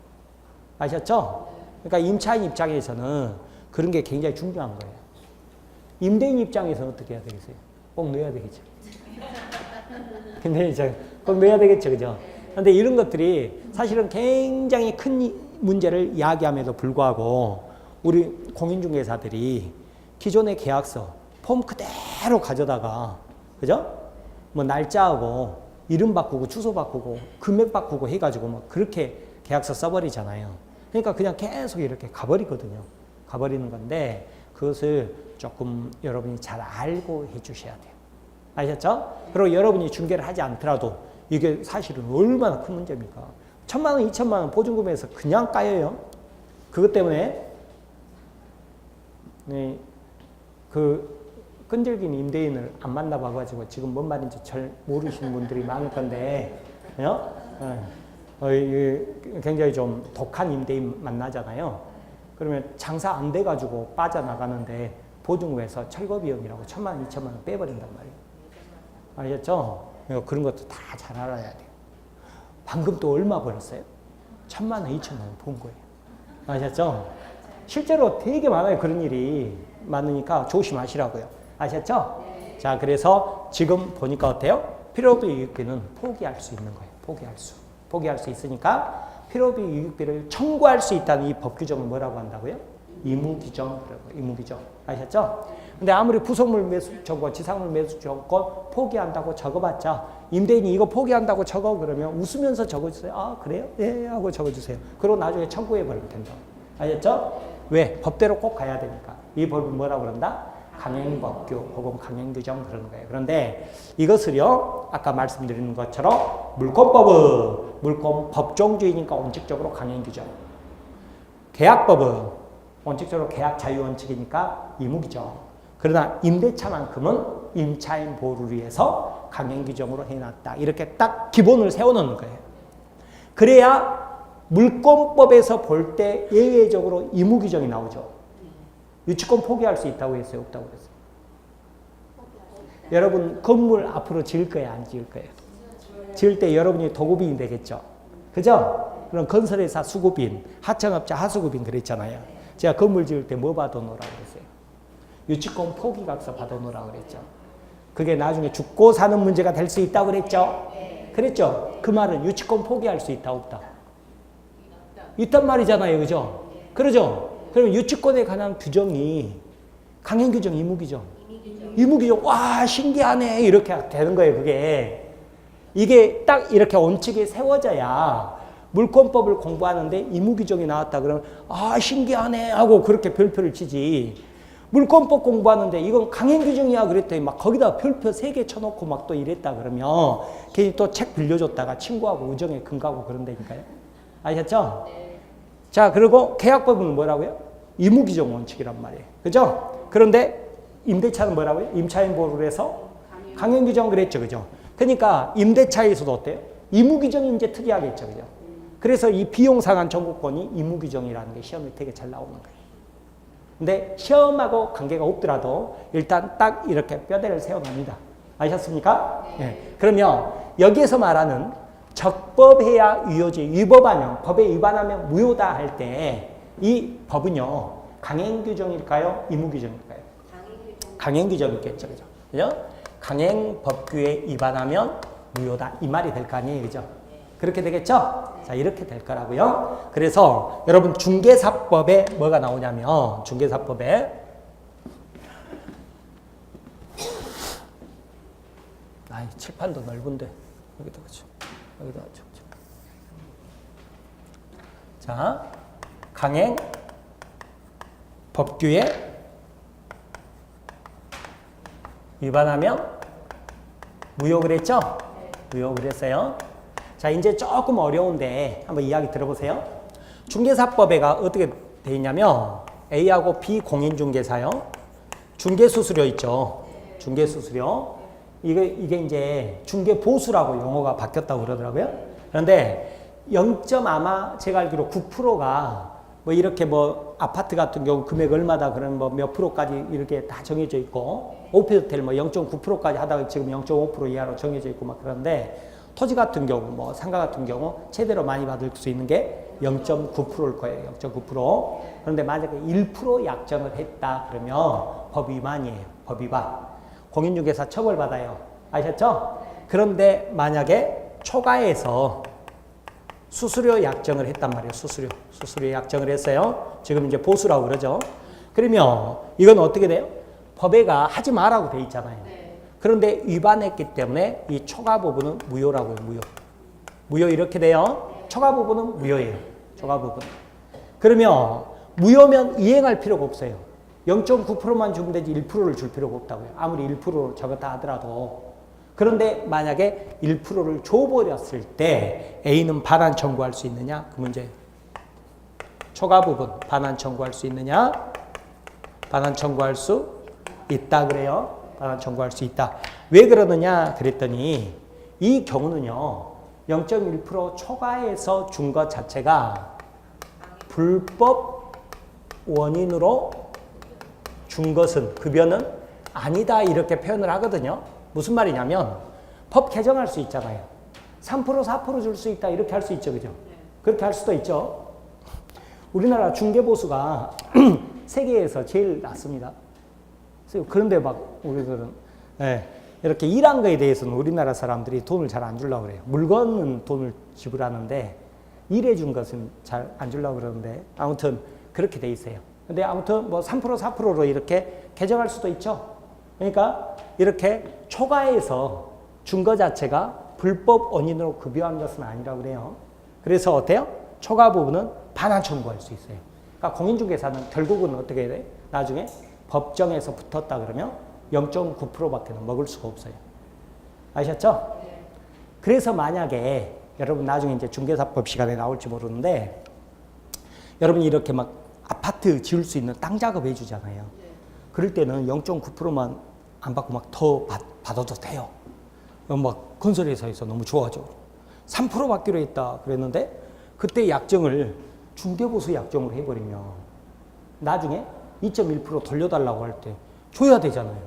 Speaker 1: 아셨죠? 그러니까 임차인 입장에서는 그런 게 굉장히 중요한 거예요. 임대인 입장에서는 어떻게 해야 되겠어요? 꼭 넣어야 되겠죠. 꼭 넣어야 되겠죠. 그죠? 근데 이런 것들이 사실은 굉장히 큰 문제를 이야기함에도 불구하고 우리 공인중개사들이 기존의 계약서 폼 그대로 가져다가 그죠? 뭐 날짜하고 이름 바꾸고 주소 바꾸고 금액 바꾸고 해가지고 뭐 그렇게 계약서 써버리잖아요. 그러니까 그냥 계속 이렇게 가버리거든요. 가버리는 건데 그것을 조금 여러분이 잘 알고 해주셔야 돼요. 아셨죠? 그리고 여러분이 중개를 하지 않더라도 이게 사실은 얼마나 큰 문제입니까? 1,000만 원, 2,000만 원 보증금에서 그냥 까여요. 그것 때문에 그 끈질긴 임대인을 안 만나봐가지고 지금 뭔 말인지 잘 모르시는 분들이 많을 건데 굉장히 좀 독한 임대인 만나잖아요. 그러면 장사 안 돼가지고 빠져나가는데 보증후에서 철거비용이라고 1,000만 원, 2천만 원 빼버린단 말이에요. 아셨죠? 그런 것도 다 잘 알아야 돼요. 방금 또 얼마 벌었어요? 1,000만 원, 2천만 원 번 거예요. 아셨죠? 실제로 되게 많아요. 그런 일이 많으니까 조심하시라고요. 아셨죠? 자, 그래서 지금 보니까 어때요? 필요비 유익비는 포기할 수 있는 거예요. 포기할 수 있으니까 필요비 유익비를 청구할 수 있다는 이 법 규정을 뭐라고 한다고요? 의무규정. 의무규정. 아셨죠? 근데 아무리 부속물 매수 조건, 지상물 매수 조건 포기한다고 적어봤자 임대인이 이거 포기한다고 적어 그러면 웃으면서 적어주세요. 아, 그래요? 예, 하고 적어주세요. 그리고 나중에 청구해버리면 된다. 아셨죠? 왜? 법대로 꼭 가야 되니까. 이 법은 뭐라고 그런다? 강행법규 혹은 강행규정 그러는 거예요. 그런데 이것을요, 아까 말씀드리는 것처럼 물권법은 물권 법종주의니까 원칙적으로 강행규정. 계약법은 원칙적으로 계약 자유원칙이니까 의무규정. 그러나 임대차만큼은 임차인 보호를 위해서 강행규정으로 해놨다. 이렇게 딱 기본을 세워놓는 거예요. 그래야 물권법에서 볼 때 예외적으로 의무규정이 나오죠. 유치권 포기할 수 있다고 했어요? 없다고 그랬어요? 여러분 건물 앞으로 지을 거예요? 안 지을 거예요? 지을 때 여러분이 도급인이 되겠죠? 그죠? 그럼 건설회사 수급인, 하청업자 하수급인 그랬잖아요. 제가 건물 지을 때 뭐 받아놓으라고 그랬어요? 유치권 포기각서 받아놓으라고 그랬죠. 그게 나중에 죽고 사는 문제가 될 수 있다고 그랬죠? 그랬죠? 그 말은 유치권 포기할 수 있다 없다? 있단 말이잖아요. 그죠? 그러죠? 그러면 유치권에 관한 규정이 강행규정, 의무규정. 의무규정. 와, 신기하네. 이렇게 되는 거예요. 그게. 이게 딱 이렇게 원칙이 세워져야 물권법을 공부하는데 의무규정이 나왔다 그러면 아, 신기하네 하고 그렇게 별표를 치지. 물권법 공부하는데 이건 강행규정이야 그랬더니 막 거기다 별표 3개 쳐놓고 막 또 이랬다 그러면 괜히 또 책 빌려줬다가 친구하고 우정에 근거하고 그런다니까요. 아셨죠? 자, 그리고 계약법은 뭐라고요? 의무규정 원칙이란 말이에요. 그죠? 그런데 임대차는 뭐라고요? 임차인 보호를 해서 강행규정 그랬죠. 그죠? 그러니까 임대차에서도 어때요? 의무규정이 이제 특이하겠죠. 그죠? 그래서 이 비용 상한 청구권이 의무규정이라는 게 시험에 되게 잘 나오는 거예요. 근데 시험하고 관계가 없더라도 일단 딱 이렇게 뼈대를 세워놓습니다. 아셨습니까? 네. 그러면 여기에서 말하는 적법해야 유효지, 위법하면, 법에 위반하면 무효다 할 때 이 법은요, 강행규정일까요? 의무규정일까요? 강행규정이겠죠. 그죠? 그죠? 강행법규에 위반하면 무효다. 이 말이 될 거 아니에요. 그죠? 그렇게 되겠죠? 자, 이렇게 될 거라고요. 그래서 여러분 중개사법에 뭐가 나오냐면 중개사법에 아이, 칠판도 넓은데 여기다 그죠? 여기다 그죠? 자, 강행 법규에 위반하면 무효 그랬죠? 무효 그랬어요. 자, 이제 조금 어려운데 한번 이야기 들어보세요. 중개사법에가 어떻게 돼 있냐면 A하고 B 공인중개사요. 중개수수료 있죠. 중개수수료. 이게 이제 중개보수라고 용어가 바뀌었다고 그러더라고요. 그런데 0. 아마 제가 알기로 9%가 뭐 이렇게 뭐 아파트 같은 경우 금액 얼마다 그런 뭐 몇 프로까지 이렇게 다 정해져 있고 오피스텔 뭐 0.9%까지 하다가 지금 0.5% 이하로 정해져 있고 막 그런데 토지 같은 경우 뭐 상가 같은 경우 최대로 많이 받을 수 있는 게 0.9%일 거예요. 0.9%. 그런데 만약에 1% 약정을 했다 그러면 법 위반이에요. 법 위반. 공인중개사 처벌받아요. 아셨죠? 그런데 만약에 초과해서 수수료 약정을 했단 말이에요. 수수료 약정을 했어요. 지금 이제 보수라고 그러죠. 그러면 이건 어떻게 돼요? 법에가 하지 마라고 돼 있잖아요. 그런데 위반했기 때문에 이 초과 부분은 무효라고요. 무효 이렇게 돼요. 초과 부분은 무효예요. 초과 부분. 그러면 무효면 이행할 필요가 없어요. 0.9%만 주면 되지 1%를 줄 필요가 없다고요. 아무리 1%를 적었다 하더라도. 그런데 만약에 1%를 줘버렸을 때 A는 반환 청구할 수 있느냐? 그 문제. 초과 부분 반환 청구할 수 있느냐? 반환 청구할 수 있다 그래요. 반환 청구할 수 있다. 왜 그러느냐 그랬더니 이 경우는요. 0.1% 초과해서 준 것 자체가 불법 원인으로 준 것은 급여는 아니다 이렇게 표현을 하거든요. 무슨 말이냐면 법 개정할 수 있잖아요. 3% 4% 줄 수 있다 이렇게 할 수 있죠. 그죠? 그렇게 할 수도 있죠. 우리나라 중개보수가 세계에서 제일 낮습니다. 그런데 막 우리들은 이렇게 일한 거에 대해서는 우리나라 사람들이 돈을 잘 안 주려고 그래요. 물건은 돈을 지불하는데 일해 준 것은 잘 안 주려고 그러는데 아무튼 그렇게 돼 있어요. 근데 아무튼 뭐 3% 4%로 이렇게 개정할 수도 있죠. 그러니까 이렇게 초과해서 준 거 자체가 불법 원인으로 급여한 것은 아니라고 그래요. 그래서 어때요? 초과 부분은 반환 청구할 수 있어요. 그러니까 공인중개사는 결국은 어떻게 해야 돼? 나중에 법정에서 붙었다 그러면 0.9%밖에는 먹을 수가 없어요. 아셨죠? 그래서 만약에 여러분 나중에 이제 중개사법 시간에 나올지 모르는데 여러분이 이렇게 막 아파트 지을 수 있는 땅 작업 해주잖아요. 그럴 때는 0.9%만 안 받고 막 더 받아도 돼요. 막 건설회사에서 너무 좋아져. 3% 받기로 했다 그랬는데 그때 약정을 중개보수 약정으로 해버리면 나중에 2.1% 돌려달라고 할 때 줘야 되잖아요.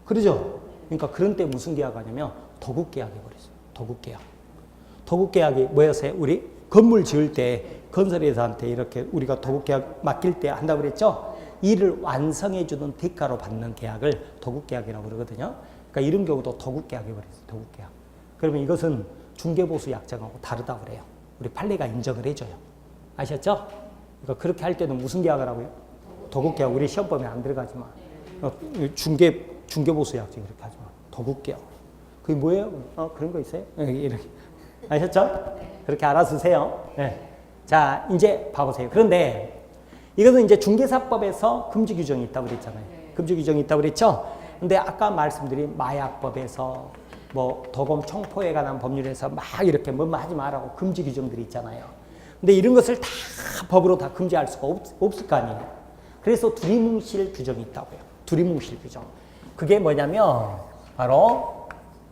Speaker 1: 그러죠? 그러니까 그런 때 무슨 계약 하냐면 도급계약 해버렸어요. 도급계약. 도급계약이 뭐였어요? 우리 건물 지을 때 건설회사한테 이렇게 우리가 도급계약 맡길 때 한다고 그랬죠? 일을 완성해주는 대가로 받는 계약을 도급계약이라고 그러거든요. 그러니까 이런 경우도 도급계약 해버렸어요. 도급계약. 그러면 이것은 중개보수 약정하고 다르다고 그래요. 우리 판례가 인정을 해줘요. 아셨죠? 그러니까 그렇게 할 때는 무슨 계약을 하고요? 도급계약. 우리 시험법에 안 들어가지만 중개보수 약정 이렇게 하지 마. 도급계약. 그게 뭐예요? 그런 거 있어요? 이렇게. 아셨죠? 그렇게 알아두세요. 네. 자, 이제 봐보세요. 그런데 이것은 이제 중개사법에서 금지 규정이 있다고 그랬잖아요. 금지 규정이 있다고 그랬죠? 근데 아까 말씀드린 마약법에서 뭐 도검 총포에 관한 법률에서 막 이렇게 뭐 하지 말라고 금지 규정들이 있잖아요. 근데 이런 것을 다 법으로 다 금지할 수가 없을 거 아니에요. 그래서 두리뭉실 규정이 있다고요. 두리뭉실 규정. 그게 뭐냐면 바로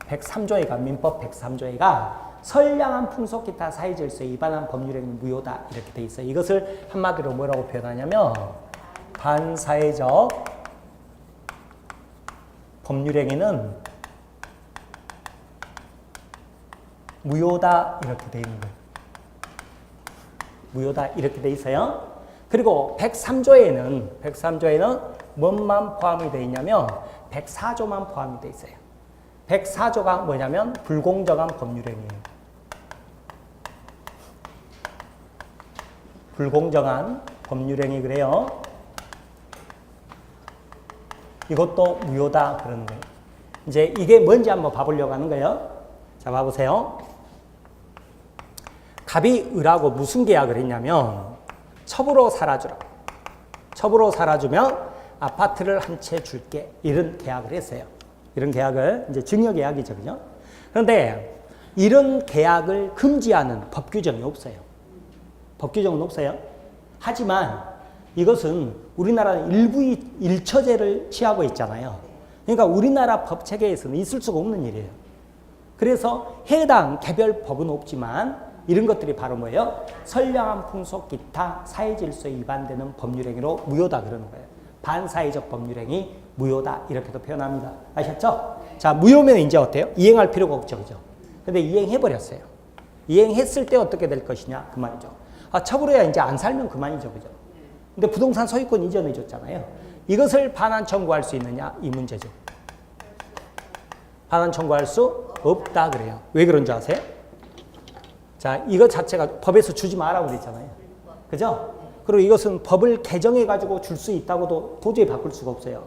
Speaker 1: 103조에가 민법 103조에가 선량한 풍속 기타 사회질서에 위반한 법률행위 무효다 이렇게 돼 있어요. 이것을 한마디로 뭐라고 표현하냐면 반사회적 법률행위는 무효다 이렇게 돼 있는 거예요. 무효다 이렇게 돼 있어요. 그리고 103조에는 뭐만 포함이 되어 있냐면 104조만 포함이 되어 있어요. 104조가 뭐냐면 불공정한 법률행위예요. 불공정한 법률행위 그래요. 이것도 무효다 그러는 거예요. 이제 이게 뭔지 한번 봐보려고 하는 거예요. 자, 봐보세요. 갑이 을하고 무슨 계약을 했냐면 첩으로 살아주라. 첩으로 살아주면 아파트를 한 채 줄게. 이런 계약을 했어요. 이런 계약을 이제 증여계약이죠, 그죠? 그런데 이런 계약을 금지하는 법 규정이 없어요. 법 규정은 없어요. 하지만 이것은 우리나라는 일부 일처제를 취하고 있잖아요. 그러니까 우리나라 법 체계에서는 있을 수가 없는 일이에요. 그래서 해당 개별 법은 없지만 이런 것들이 바로 뭐예요? 선량한 풍속 기타 사회질서에 위반되는 법률행위로 무효다 그러는 거예요. 반사회적 법률행위 무효다 이렇게도 표현합니다. 아셨죠? 자, 무효면 이제 어때요? 이행할 필요가 없죠, 그죠? 근데 이행해버렸어요. 이행했을 때 어떻게 될 것이냐 그 말이죠. 처벌해야 이제 안 살면 그만이죠, 그죠? 근데 부동산 소유권 이전해 줬잖아요. 이것을 반환 청구할 수 있느냐 이 문제죠. 반환 청구할 수 없다 그래요. 왜 그런 줄 아세요? 자, 이거 자체가 법에서 주지 마라고 그랬잖아요. 그죠? 그리고 이것은 법을 개정해 가지고 줄 수 있다고도 도저히 바꿀 수가 없어요.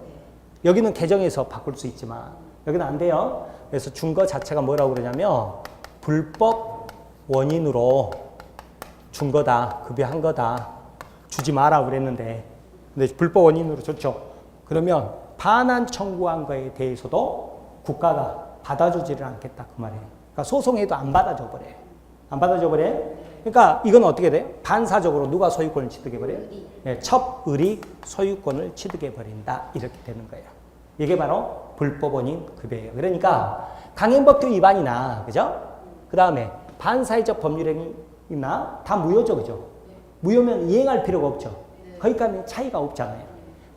Speaker 1: 여기는 개정해서 바꿀 수 있지만 여기는 안 돼요. 그래서 준 거 자체가 뭐라고 그러냐면 불법 원인으로 준 거다, 급여한 거다, 주지 마라 그랬는데, 근데 불법 원인으로 줬죠. 그러면 반환 청구한 거에 대해서도 국가가 받아주지를 않겠다 그 말이에요. 그러니까 소송해도 안 받아줘 버려요. 안 받아줘 버려요. 그러니까 이건 어떻게 돼? 반사적으로 누가 소유권을 취득해 버려요? 네, 첩을이 소유권을 취득해 버린다 이렇게 되는 거예요. 이게 바로 불법 원인 급여예요. 그러니까 강행법규 위반이나 그죠? 그 다음에 반사회적 법률행위나 다 무효죠, 그죠? 무효면 이행할 필요가 없죠. 거기까지 차이가 없잖아요.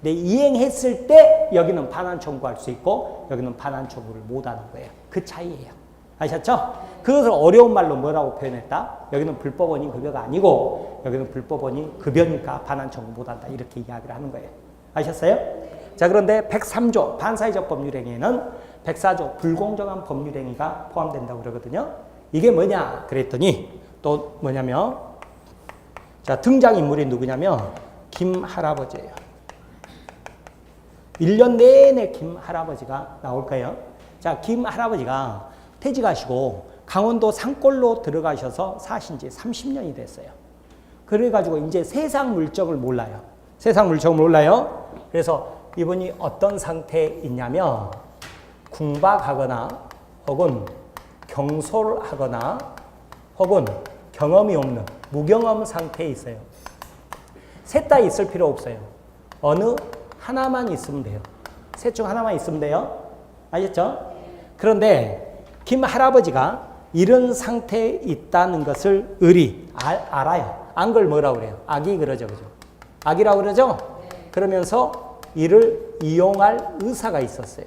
Speaker 1: 근데 이행했을 때 여기는 반환 청구할 수 있고 여기는 반환 청구를 못하는 거예요. 그 차이예요. 아셨죠? 그것을 어려운 말로 뭐라고 표현했다? 여기는 불법 원인 급여가 아니고 여기는 불법 원인 급여니까 반환 청구 못한다. 이렇게 이야기를 하는 거예요. 아셨어요? 자, 그런데 103조 반사회적 법률행위에는 104조 불공정한 법률행위가 포함된다고 그러거든요. 이게 뭐냐 그랬더니 또 뭐냐면 자, 등장인물이 누구냐면 김 할아버지예요. 1년 내내 김 할아버지가 나올 거예요. 자, 김 할아버지가 퇴직하시고 강원도 산골로 들어가셔서 사신 지 30년이 됐어요. 그래가지고 이제 세상 물정을 몰라요. 세상 물정을 몰라요. 그래서 이분이 어떤 상태에 있냐면 궁박하거나 혹은 경솔하거나 혹은 경험이 없는 무경험 상태에 있어요. 셋 다 있을 필요 없어요. 어느 하나만 있으면 돼요. 셋 중 하나만 있으면 돼요. 아셨죠? 그런데 김 할아버지가 이런 상태에 있다는 것을 알아요. 안 걸 뭐라고 그래요? 악이 그러죠. 그죠? 악이라고 그러죠? 그러면서 이를 이용할 의사가 있었어요.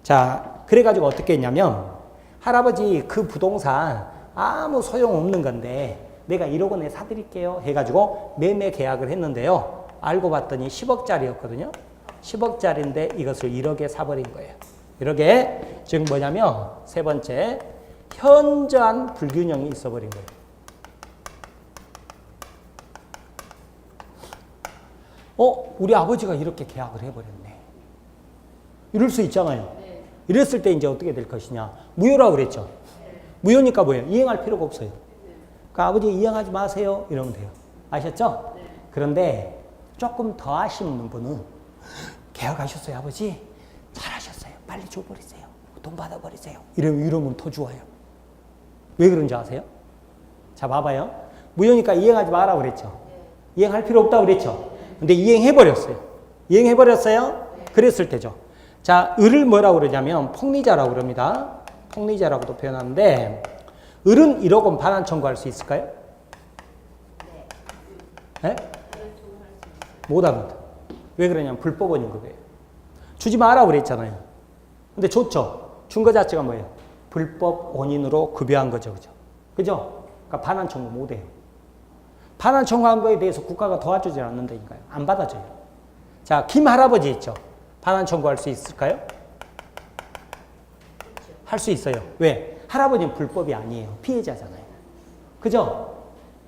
Speaker 1: 자, 그래가지고 어떻게 했냐면 할아버지 그 부동산 아무 소용없는 건데 내가 1억 원에 사드릴게요 해가지고 매매 계약을 했는데요. 알고 봤더니 10억짜리였거든요. 10억짜리인데 이것을 1억에 사버린 거예요. 1억에 즉 뭐냐면 세 번째 현저한 불균형이 있어버린 거예요. 우리 아버지가 이렇게 계약을 해버렸네. 이럴 수 있잖아요. 이랬을 때 이제 어떻게 될 것이냐. 무효라고 그랬죠. 무효니까 뭐예요? 이행할 필요가 없어요. 그러니까 아버지 이행하지 마세요. 이러면 돼요. 아셨죠? 그런데 조금 더 아시는 분은 계약하셨어요, 아버지? 잘하셨어요. 빨리 줘버리세요. 돈 받아버리세요. 이러면 더 좋아요. 왜 그런지 아세요? 자, 봐봐요. 무효니까 이행하지 마라 그랬죠. 이행할 필요 없다고 그랬죠. 근데 이행해버렸어요. 이행해버렸어요? 그랬을 때죠. 자, 을을 뭐라고 그러냐면 폭리자라고 그럽니다. 폭리자라고도 표현하는데 을은 1억 원 반환 청구할 수 있을까요? 네? 못합니다. 왜 그러냐면 불법 원인 급여예요. 주지 마라 그랬잖아요. 근데 줬죠. 준 거 자체가 뭐예요? 불법 원인으로 급여한 거죠. 그죠? 그죠? 그러니까 반환 청구 못해요. 반환 청구한 거에 대해서 국가가 도와주지 않는다니까요. 안 받아줘요. 자, 김 할아버지 있죠. 반환 청구할 수 있을까요? 할 수 있어요. 왜? 할아버지는 불법이 아니에요. 피해자잖아요. 그죠?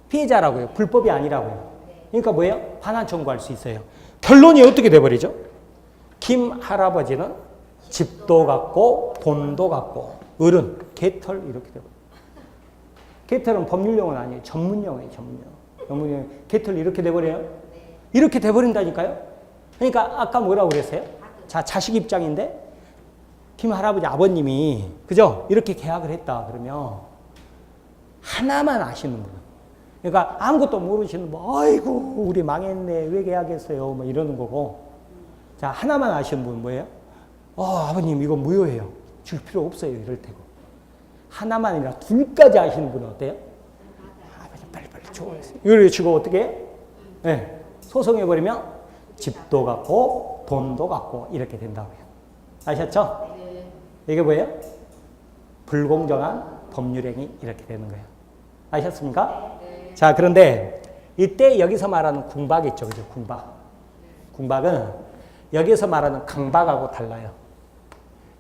Speaker 1: 피해자라고요. 불법이 아니라고요. 그러니까 뭐예요? 반환 청구할 수 있어요. 결론이 어떻게 돼버리죠? 김 할아버지는 집도 갖고 돈도 갖고 을은 개털 이렇게 돼버려요. 개털은 법률용어는 아니에요. 전문용어예요. 전문용어. 개털 이렇게 돼버려요. 이렇게 돼버린다니까요. 그러니까 아까 뭐라고 그랬어요? 자, 자식 입장인데 김 할아버지 아버님이 그죠? 이렇게 계약을 했다 그러면 하나만 아시는 분, 그러니까 아무것도 모르시는 분, 아이고 우리 망했네 왜 계약했어요 뭐 이러는 거고, 자 하나만 아시는 분 뭐예요? 아버님 이거 무효해요. 줄 필요 없어요 이럴 테고. 하나만 아니라 둘까지 아시는 분은 어때요? 아버님 빨리 줘. 이걸 치고 어떻게 해? 네. 소송해버리면 집도 갖고 돈도 갖고 이렇게 된다고요. 아셨죠? 이게 뭐예요? 불공정한 법률행위 이렇게 되는 거예요. 아셨습니까? 자, 그런데 이때 여기서 말하는 궁박 있죠. 그죠? 궁박. 궁박은 여기서 말하는 강박하고 달라요.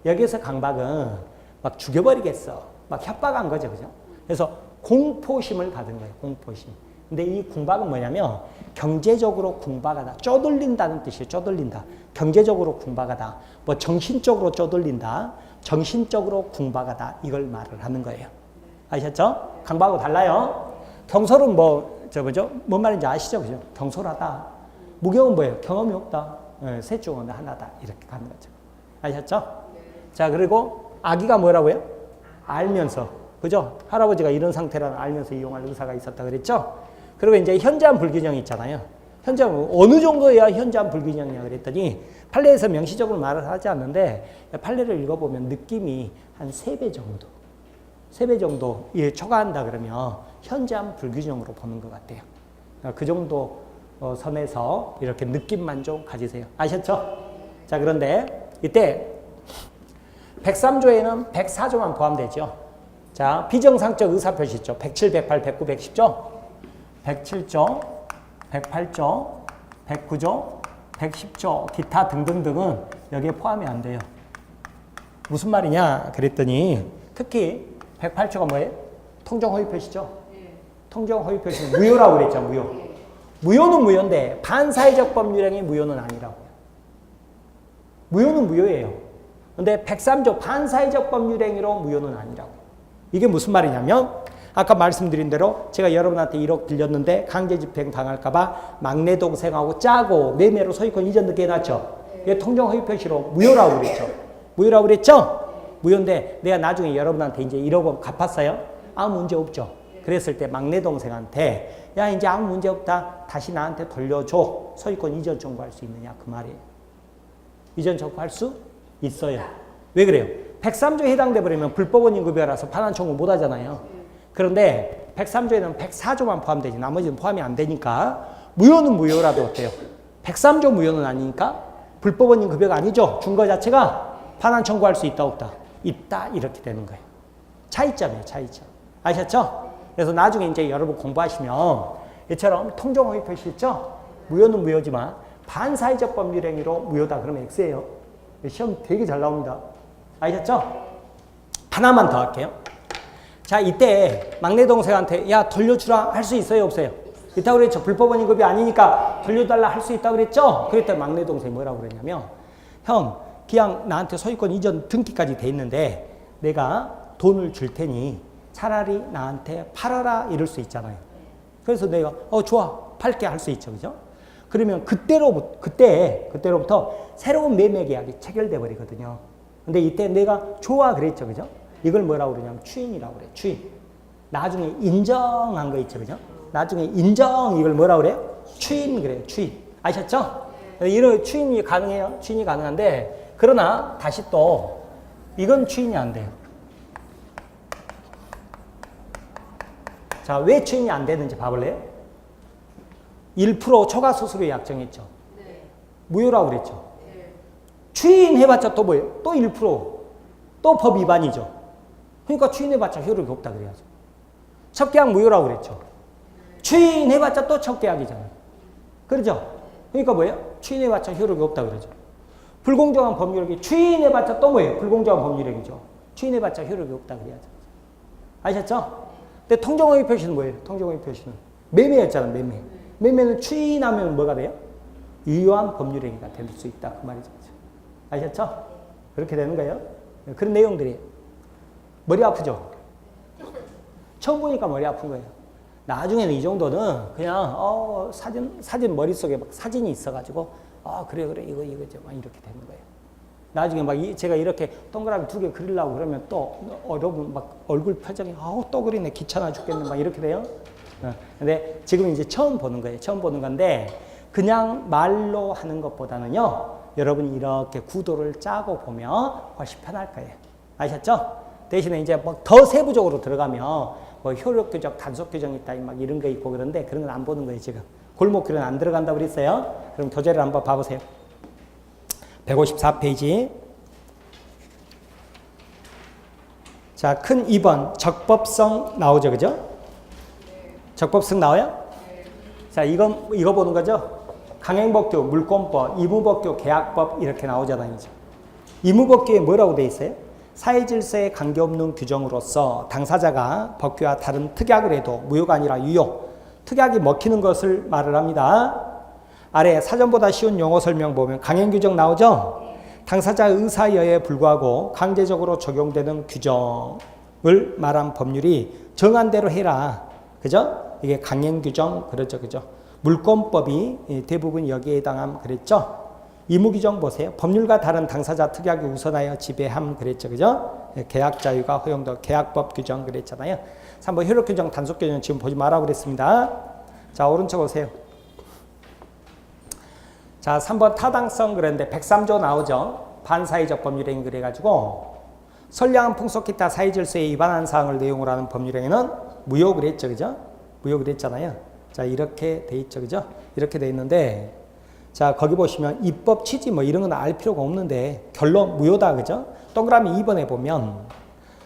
Speaker 1: 여기서 강박은 막 죽여버리겠어. 막 협박한 거죠. 그죠? 그래서 공포심을 받은 거예요. 공포심. 근데 이 궁박은 뭐냐면 경제적으로 궁박하다. 쪼들린다는 뜻이에요. 쪼들린다. 경제적으로 궁박하다. 뭐 정신적으로 쪼들린다. 정신적으로 궁박하다. 이걸 말을 하는 거예요. 아셨죠? 강박하고 달라요. 경솔은 뭔 말인지 아시죠? 그죠? 경솔하다. 무경은 뭐예요? 경험이 없다. 셋 중 어느 하나다. 이렇게 가는 거죠. 아셨죠? 자, 그리고 아기가 뭐라고요? 알면서. 그죠? 할아버지가 이런 상태라는 알면서 이용할 의사가 있었다 그랬죠? 그리고 이제 현저한 불균형이 있잖아요. 현저한, 어느 정도야 현저한 불균형이냐 그랬더니 판례에서 명시적으로 말을 하지 않는데 판례를 읽어보면 느낌이 한 3배 정도. 3배 정도 초과한다 그러면 현저한 불균형으로 보는 것 같아요. 그 정도 선에서 이렇게 느낌만 좀 가지세요. 아셨죠? 자, 그런데 이때 103조에는 104조만 포함되죠. 자, 비정상적 의사표시 있죠. 107, 108, 109, 110조. 107조, 108조, 109조, 110조, 기타 등등등은 여기에 포함이 안 돼요. 무슨 말이냐 그랬더니 특히 108조가 뭐예요? 통정허위표시죠. 통정허위표시는 무효라고 그랬죠. 무효. 무효는 무효인데 반사회적 법률행위 무효는 아니라고요. 무효는 무효예요. 근데 103조 반사회적 법률행위로 무효는 아니라고. 이게 무슨 말이냐면 아까 말씀드린 대로 제가 여러분한테 1억 빌렸는데 강제집행 당할까봐 막내 동생하고 짜고 매매로 소유권 이전 등기 해놨죠. 이게 통정허위표시로 무효라고 그랬죠. 무효라고 그랬죠? 무효인데 내가 나중에 여러분한테 이제 1억 원 갚았어요? 아무 문제 없죠. 그랬을 때 막내 동생한테 야 이제 아무 문제 없다. 다시 나한테 돌려줘. 소유권 이전 청구할 수 있느냐 그 말이에요. 이전 청구할 수 있어요. 왜 그래요? 103조에 해당돼 버리면 불법원 인급이라서 반환 청구 못 하잖아요. 그런데 103조에는 104조만 포함되지 나머지는 포함이 안 되니까 무효는 무효라도 어때요? 103조 무효는 아니니까 불법원 인급여가 아니죠. 준거 자체가 반환 청구할 수 있다 없다? 있다 이렇게 되는 거예요. 차이점이에요. 차이점. 아셨죠? 그래서 나중에 이제 여러분 공부하시면 이처럼 통정허위 표시 있죠? 무효는 무효지만 반사회적 법률행위로 무효다 그러면 X예요. 시험 되게 잘 나옵니다. 아셨죠? 하나만 더 할게요. 자, 이때 막내 동생한테 야 돌려주라 할 수 있어요 없어요? 있다고 그랬죠. 불법원 인급이 아니니까 돌려달라 할 수 있다고 그랬죠. 그랬더니 막내 동생이 뭐라고 그랬냐면 형 그냥 나한테 소유권 이전 등기까지 돼 있는데 내가 돈을 줄 테니 차라리 나한테 팔아라 이럴 수 있잖아요. 그래서 내가 좋아 팔게 할 수 있죠. 그죠? 그러면 그때로부터 새로운 매매 계약이 체결돼 버리거든요. 근데 이때 내가 좋아 그랬죠. 그죠? 이걸 뭐라고 그러냐면 추인이라고 그래. 추인. 나중에 인정한 거 있죠. 그죠? 나중에 인정 이걸 뭐라고 그래요? 추인 그래요. 추인. 아셨죠? 이런 추인이 가능해요. 추인이 가능한데 그러나 다시 또 이건 추인이 안 돼요. 자, 왜 추인이 안 되는지 봐볼래요? 1% 초과 수수료 약정했죠. 네. 무효라고 그랬죠. 네. 추인해봤자 또 뭐예요? 또 1%. 또 법 위반이죠. 그러니까 추인해봤자 효력이 없다 그래야죠. 첫 계약 무효라고 그랬죠. 추인해봤자 또 첫 계약이잖아요. 그렇죠? 그러니까 뭐예요? 추인해봤자 효력이 없다 그러죠. 불공정한 법률행위 추인해봤자 또 뭐예요? 불공정한 법률행위죠. 추인해봤자 효력이 없다 그래야죠. 아셨죠? 근데 통정허위 표시는 뭐예요? 통정허위 표시는 매매였잖아요. 매매. 매매는 추인하면 뭐가 돼요? 유효한 법률행위가 될 수 있다 그 말이죠. 아셨죠? 그렇게 되는 거예요. 그런 내용들이에요. 머리 아프죠? 처음 보니까 머리 아픈 거예요. 나중에는 이 정도는 그냥 사진 머릿속에 막 사진이 있어가지고 그래 이거죠 막 이렇게 되는 거예요. 나중에 막 제가 이렇게 동그라미 2개 그리려고 그러면 또 여러분 막 얼굴 표정이 또 그리네 귀찮아 죽겠네 막 이렇게 돼요. 근데 지금 이제 처음 보는 거예요. 처음 보는 건데 그냥 말로 하는 것보다는요. 여러분이 이렇게 구도를 짜고 보면 훨씬 편할 거예요. 아셨죠? 대신에 이제 뭐 더 세부적으로 들어가면 뭐 효력 규정, 단속 규정이 있다 막 이런 거 있고 그런데 그런 건 안 보는 거예요. 지금 골목 길은 안 들어간다고 그랬어요. 그럼 교재를 한번 봐보세요. 154페이지. 자, 큰 2번 적법성 나오죠, 그죠? 적법성 나와요? 자, 이거 보는 거죠? 강행법규, 물권법, 이무법규, 계약법 이렇게 나오잖아요. 이무법규에 뭐라고 돼 있어요? 사회질서에 관계없는 규정으로서 당사자가 법규와 다른 특약을 해도 무효가 아니라 유효, 특약이 먹히는 것을 말을 합니다. 아래 사전보다 쉬운 용어 설명 보면 강행규정 나오죠? 당사자의 의사여에 불구하고 강제적으로 적용되는 규정을 말한 법률이 정한 대로 해라. 그죠? 이게 강행규정 그러죠. 그죠? 물권법이 대부분 여기에 해당함 그랬죠? 이무규정 보세요. 법률과 다른 당사자 특약이 우선하여 지배함 그랬죠. 그죠? 계약 자유가 허용도 계약법 규정 그랬잖아요. 3번 효력 규정, 단속 규정 지금 보지 말라고 그랬습니다. 자, 오른쪽 오세요. 자, 3번 타당성 그랬는데 103조 나오죠. 반사회적 법률행위 그래가지고 선량한 풍속 기타 사회질서에 위반한 사항을 내용으로 하는 법률행위는 무효 그랬죠. 그죠? 무효 그랬잖아요. 자, 이렇게 돼 있죠. 그죠? 이렇게 돼 있는데, 자, 거기 보시면 입법 취지 뭐 이런 건 알 필요가 없는데, 결론 무효다. 그죠? 동그라미 2번에 보면,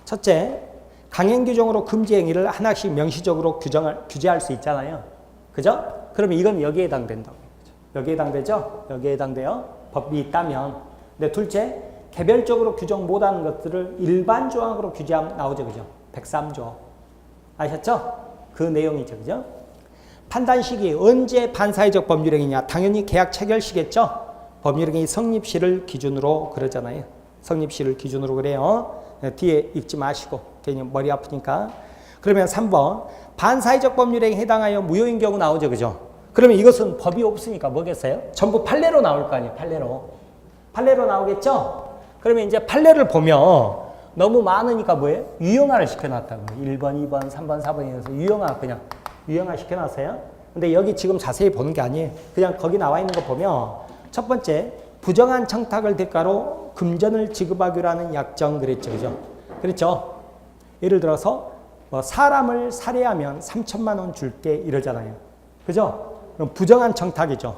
Speaker 1: 첫째, 강행 규정으로 금지 행위를 하나씩 명시적으로 규제할 수 있잖아요. 그죠? 그러면 이건 여기에 해당된다고. 여기에 해당되죠? 여기에 해당돼요. 법이 있다면. 근데 둘째, 개별적으로 규정 못하는 것들을 일반 조항으로 규제하면 나오죠. 그죠? 103조. 아셨죠? 그 내용이죠. 그죠? 판단 시기, 언제 반사회적 법률행위냐? 당연히 계약 체결시겠죠? 법률행위 성립시를 기준으로 그러잖아요. 성립시를 기준으로 그래요. 뒤에 읽지 마시고 괜히 머리 아프니까. 그러면 3번 반사회적 법률행위에 해당하여 무효인 경우 나오죠. 그죠? 그러면 이것은 법이 없으니까 뭐겠어요? 전부 판례로 나올 거 아니에요. 판례로 나오겠죠? 그러면 이제 판례를 보면 너무 많으니까 뭐예요? 유형화를 시켜놨다고. 1번, 2번, 3번, 4번이라서 유형화 시켜놨어요. 근데 여기 지금 자세히 보는 게 아니에요. 그냥 거기 나와 있는 거 보면 첫 번째, 부정한 청탁을 대가로 금전을 지급하기로 하는 약정 그랬죠. 그죠? 그렇죠? 예를 들어서 뭐 사람을 살해하면 3천만 원 줄게 이러잖아요. 그죠? 그럼 부정한 청탁이죠.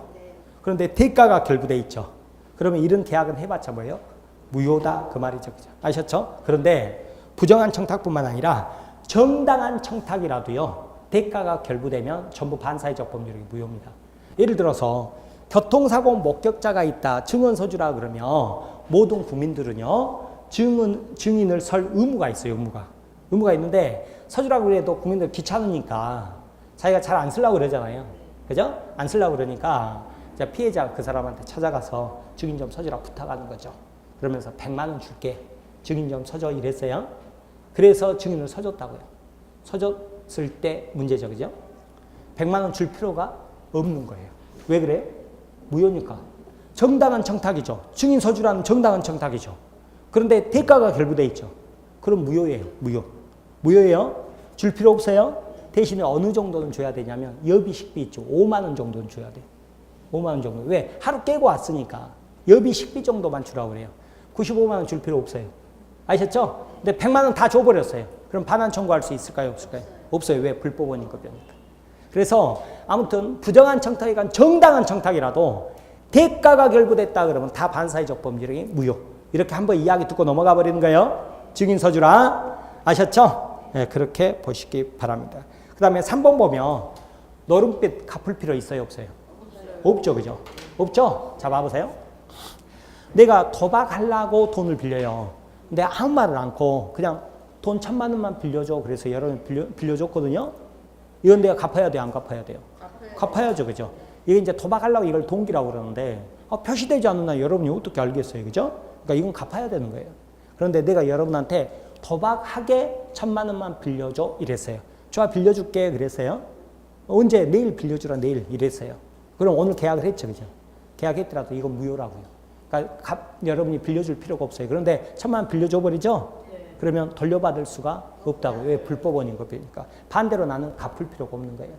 Speaker 1: 그런데 대가가 결부돼 있죠. 그러면 이런 계약은 해봤자 뭐예요? 무효다 그 말이죠. 그죠? 아셨죠? 그런데 부정한 청탁뿐만 아니라 정당한 청탁이라도요. 대가가 결부되면 전부 반사회적 법률이 무효입니다. 예를 들어서 교통사고 목격자가 있다. 증언서주라 그러면 모든 국민들은요. 증인을 설 의무가 있어요. 의무가 있는데 서주라고 그래도 국민들 귀찮으니까 자기가 잘 안 쓰려고 그러잖아요. 그죠? 안 쓰려고 그러니까 피해자 그 사람한테 찾아가서 증인 좀 서주라 부탁하는 거죠. 그러면서 100만 원 줄게. 증인 좀 서줘 이랬어요. 그래서 증인을 서줬다고요. 서줬을 때 문제죠. 그죠? 100만 원 줄 필요가 없는 거예요. 왜 그래요? 무효니까. 정당한 청탁이죠. 증인 서주라는 정당한 청탁이죠. 그런데 대가가 결부돼 있죠. 그럼 무효예요. 무효예요. 줄 필요 없어요. 대신에 어느 정도는 줘야 되냐면 여비 식비 있죠. 5만 원 정도는 줘야 돼요. 5만 원 정도. 왜? 하루 깨고 왔으니까 여비 식비 정도만 주라고 그래요. 95만 원 줄 필요 없어요. 아셨죠? 근데 100만 원 다 줘버렸어요. 그럼 반환 청구할 수 있을까요? 없을까요? 없어요. 왜? 불법원인 거니까. 그래서 아무튼 부정한 청탁이건 정당한 청탁이라도 대가가 결부됐다 그러면 다 반사회적 법률행위 무효. 이렇게 한번 이야기 듣고 넘어가 버리는 거예요. 증인 서주라. 아셨죠? 네, 그렇게 보시기 바랍니다. 그 다음에 3번 보면 노름빚 갚을 필요 있어요? 없어요? 없죠. 그죠? 없죠? 자, 봐보세요. 내가 도박하려고 돈을 빌려요. 근데 아무 말을 않고 그냥 돈 1,000만 원만 빌려줘. 그래서 여러분 빌려줬거든요. 이건 내가 갚아야 돼요? 안 갚아야 돼요? 갚아야죠. 그죠? 이게 이제 도박하려고 이걸 동기라고 그러는데 표시되지 않는 날 여러분이 어떻게 알겠어요? 그죠? 그러니까 이건 갚아야 되는 거예요. 그런데 내가 여러분한테 도박하게 1,000만 원만 빌려줘 이랬어요. 좋아 빌려줄게 그랬어요. 언제? 내일 빌려주라 내일 이랬어요. 그럼 오늘 계약을 했죠. 그죠? 계약했더라도 이건 무효라고요. 그러니까 여러분이 빌려줄 필요가 없어요. 그런데 1,000만 원 빌려줘 버리죠? 그러면 돌려받을 수가 없다고. 왜? 불법원인 거니까. 반대로 나는 갚을 필요가 없는 거예요.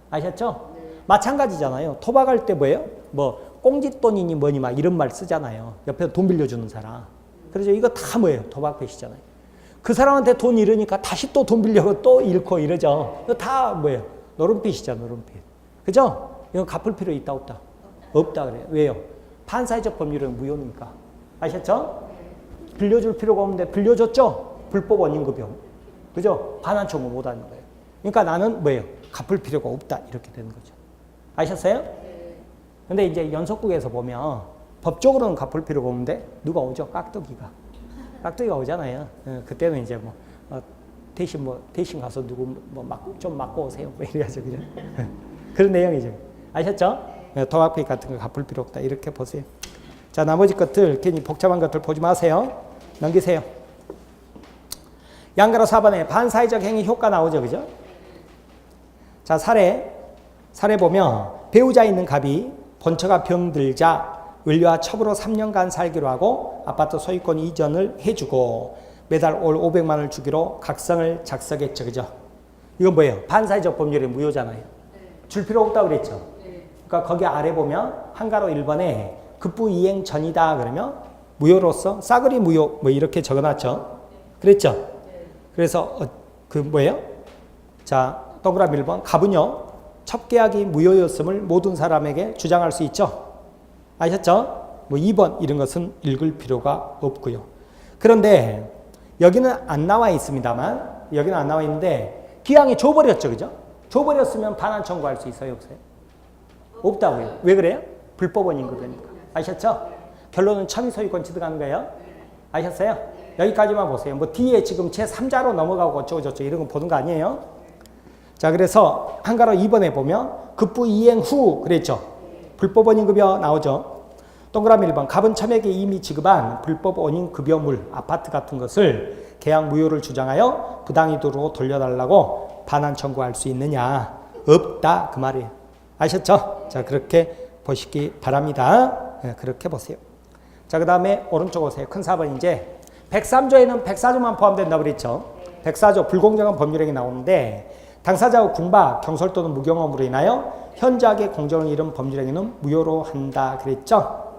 Speaker 1: 아셨죠? 마찬가지잖아요. 토박할 때 뭐예요? 뭐 꽁짓돈이니 뭐니 막 이런 말 쓰잖아요. 옆에서 돈 빌려주는 사람. 그래서 이거 다 뭐예요? 도박빚이잖아요. 그 사람한테 돈 잃으니까 다시 또 돈 빌려고 또 잃고 이러죠. 이거 다 뭐예요? 노름빚이죠. 노름빚. 그죠? 이거 갚을 필요 있다 없다? 없다 그래요. 왜요? 반사회적 법률은 무효니까. 아셨죠? 빌려줄 필요가 없는데 빌려줬죠? 불법 원인급여. 그죠? 반환 청구 못하는 거예요. 그러니까 나는 뭐예요? 갚을 필요가 없다. 이렇게 되는 거죠. 아셨어요? 근데 이제 연속국에서 보면 법적으로는 갚을 필요가 없는데 누가 오죠? 깍두기가 오잖아요. 그때는 이제 대신 가서 누구 좀 맞고 오세요. 뭐 이래야죠. 그죠? 그런 내용이죠. 아셨죠? 도박빚 같은 거 갚을 필요 없다. 이렇게 보세요. 자, 나머지 것들 괜히 복잡한 것들 보지 마세요. 넘기세요. 양가로 4번에 반사회적 행위 효과 나오죠. 그죠? 자, 사례 보면 배우자 있는 갑이 본처가 병들자 을료와 첩으로 3년간 살기로 하고 아파트 소유권 이전을 해주고 매달 월 500만 원을 주기로 각성을 작성했죠. 그죠? 이건 뭐예요? 반사회적 법률의 무효잖아요. 줄 필요 없다고 그랬죠. 그러니까 거기 아래 보면 한가로 1번에 급부 이행 전이다 그러면 무효로서 싸그리 무효 뭐 이렇게 적어놨죠. 그랬죠. 그래서 그 뭐예요? 자, 동그라미 1번 갑은요 첫 계약이 무효였음을 모든 사람에게 주장할 수 있죠. 아셨죠? 뭐 2번 이런 것은 읽을 필요가 없고요. 그런데 여기는 안 나와 있습니다만, 여기는 안 나와 있는데 기왕에 줘버렸죠, 그죠? 줘버렸으면 반환 청구할 수 있어요, 없어요? 없다고요. 왜 그래요? 불법 원인급여니까. 아셨죠? 결론은 처미 소유권 취득하는 거예요. 아셨어요? 여기까지만 보세요. 뭐 뒤에 지금 제3자로 넘어가고 어쩌고저쩌고 이런 거 보는 거 아니에요? 자, 그래서 한가로 2번에 보면 급부 이행 후 그랬죠. 불법 원인급여 나오죠. 동그라미 1번 갑은 첨에게 이미 지급한 불법 원인급여물 아파트 같은 것을 계약 무효를 주장하여 부당이도로 돌려달라고 반환 청구할 수 있느냐? 없다 그 말이에요. 아셨죠? 자, 그렇게 보시기 바랍니다. 네, 그렇게 보세요. 자, 그 다음에 오른쪽 오세요. 큰 4번 이제 103조에는 104조만 포함된다고 그랬죠. 104조 불공정한 법률행위 나오는데 당사자의 궁박, 경솔 또는 무경험으로 인하여 현저하게 공정을 잃은 법률행위는 무효로 한다 그랬죠.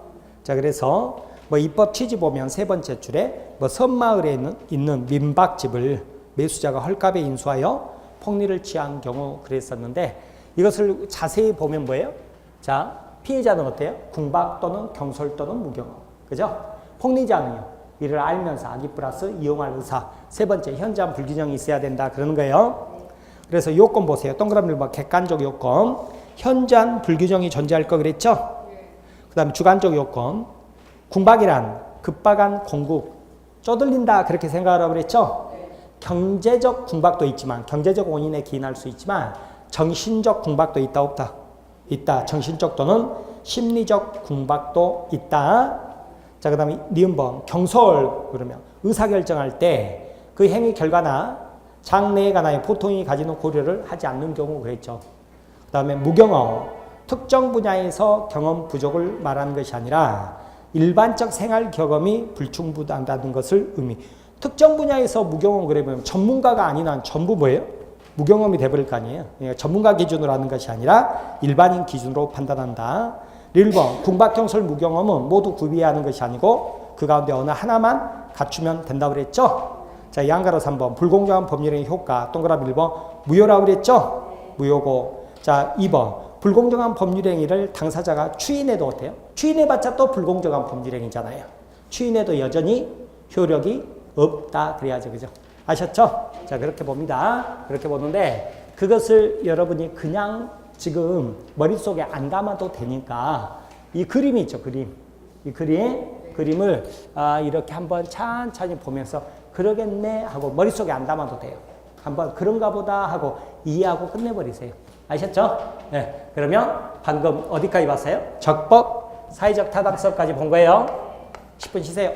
Speaker 1: 자, 그래서 뭐 입법 취지 보면 세 번째 줄에 뭐 섬마을에 있는 민박집을 매수자가 헐값에 인수하여 폭리를 취한 경우 그랬었는데 이것을 자세히 보면 뭐예요? 자, 피해자는 어때요? 궁박 또는 경솔 또는 무경험. 그죠? 폭리자는요. 이를 알면서 악의 플러스 이용할 의사. 세 번째, 현저한 불균형이 있어야 된다. 그러는 거예요. 그래서 요건 보세요. 동그라미 1번 객관적 요건. 현저한 불균형이 존재할 거 그랬죠? 그 다음에 주관적 요건. 궁박이란 급박한 공급. 쪼들린다. 그렇게 생각하라고 그랬죠? 경제적 궁박도 있지만, 경제적 원인에 기인할 수 있지만, 정신적 궁박도 있다, 없다? 있다. 정신적 또는 심리적 궁박도 있다. 자, 그 다음에 니은번 경솔 그러면 의사결정할 때 그 행위 결과나 장래에 관하여 보통이 가지는 고려를 하지 않는 경우 그랬죠. 그 다음에 무경험 특정 분야에서 경험 부족을 말하는 것이 아니라 일반적 생활 경험이 불충분하다는 것을 의미. 특정 분야에서 무경험 그러면 전문가가 아닌 한 전부 뭐예요? 무경험이 돼버릴 거 아니에요. 그러니까 전문가 기준으로 하는 것이 아니라 일반인 기준으로 판단한다. 1번 궁박경솔 무경험은 모두 구비하는 것이 아니고 그 가운데 어느 하나만 갖추면 된다고 그랬죠. 자, 양가로 3번 불공정한 법률행위 효과 동그라미 1번 무효라고 그랬죠. 무효고. 자, 2번 불공정한 법률행위를 당사자가 추인해도 어때요? 추인해봤자 또 불공정한 법률행위잖아요. 추인해도 여전히 효력이 없다 그래야죠. 그죠? 아셨죠? 자, 그렇게 봅니다. 그렇게 보는데 그것을 여러분이 그냥 지금 머릿속에 안 담아도 되니까 이 그림이 있죠. 그림. 이 그림을 이렇게 한번 천천히 보면서 그러겠네 하고 머릿속에 안 담아도 돼요. 한번 그런가 보다 하고 이해하고 끝내버리세요. 아셨죠? 네. 그러면 방금 어디까지 봤어요? 적법, 사회적 타당성까지 본 거예요. 10분 쉬세요.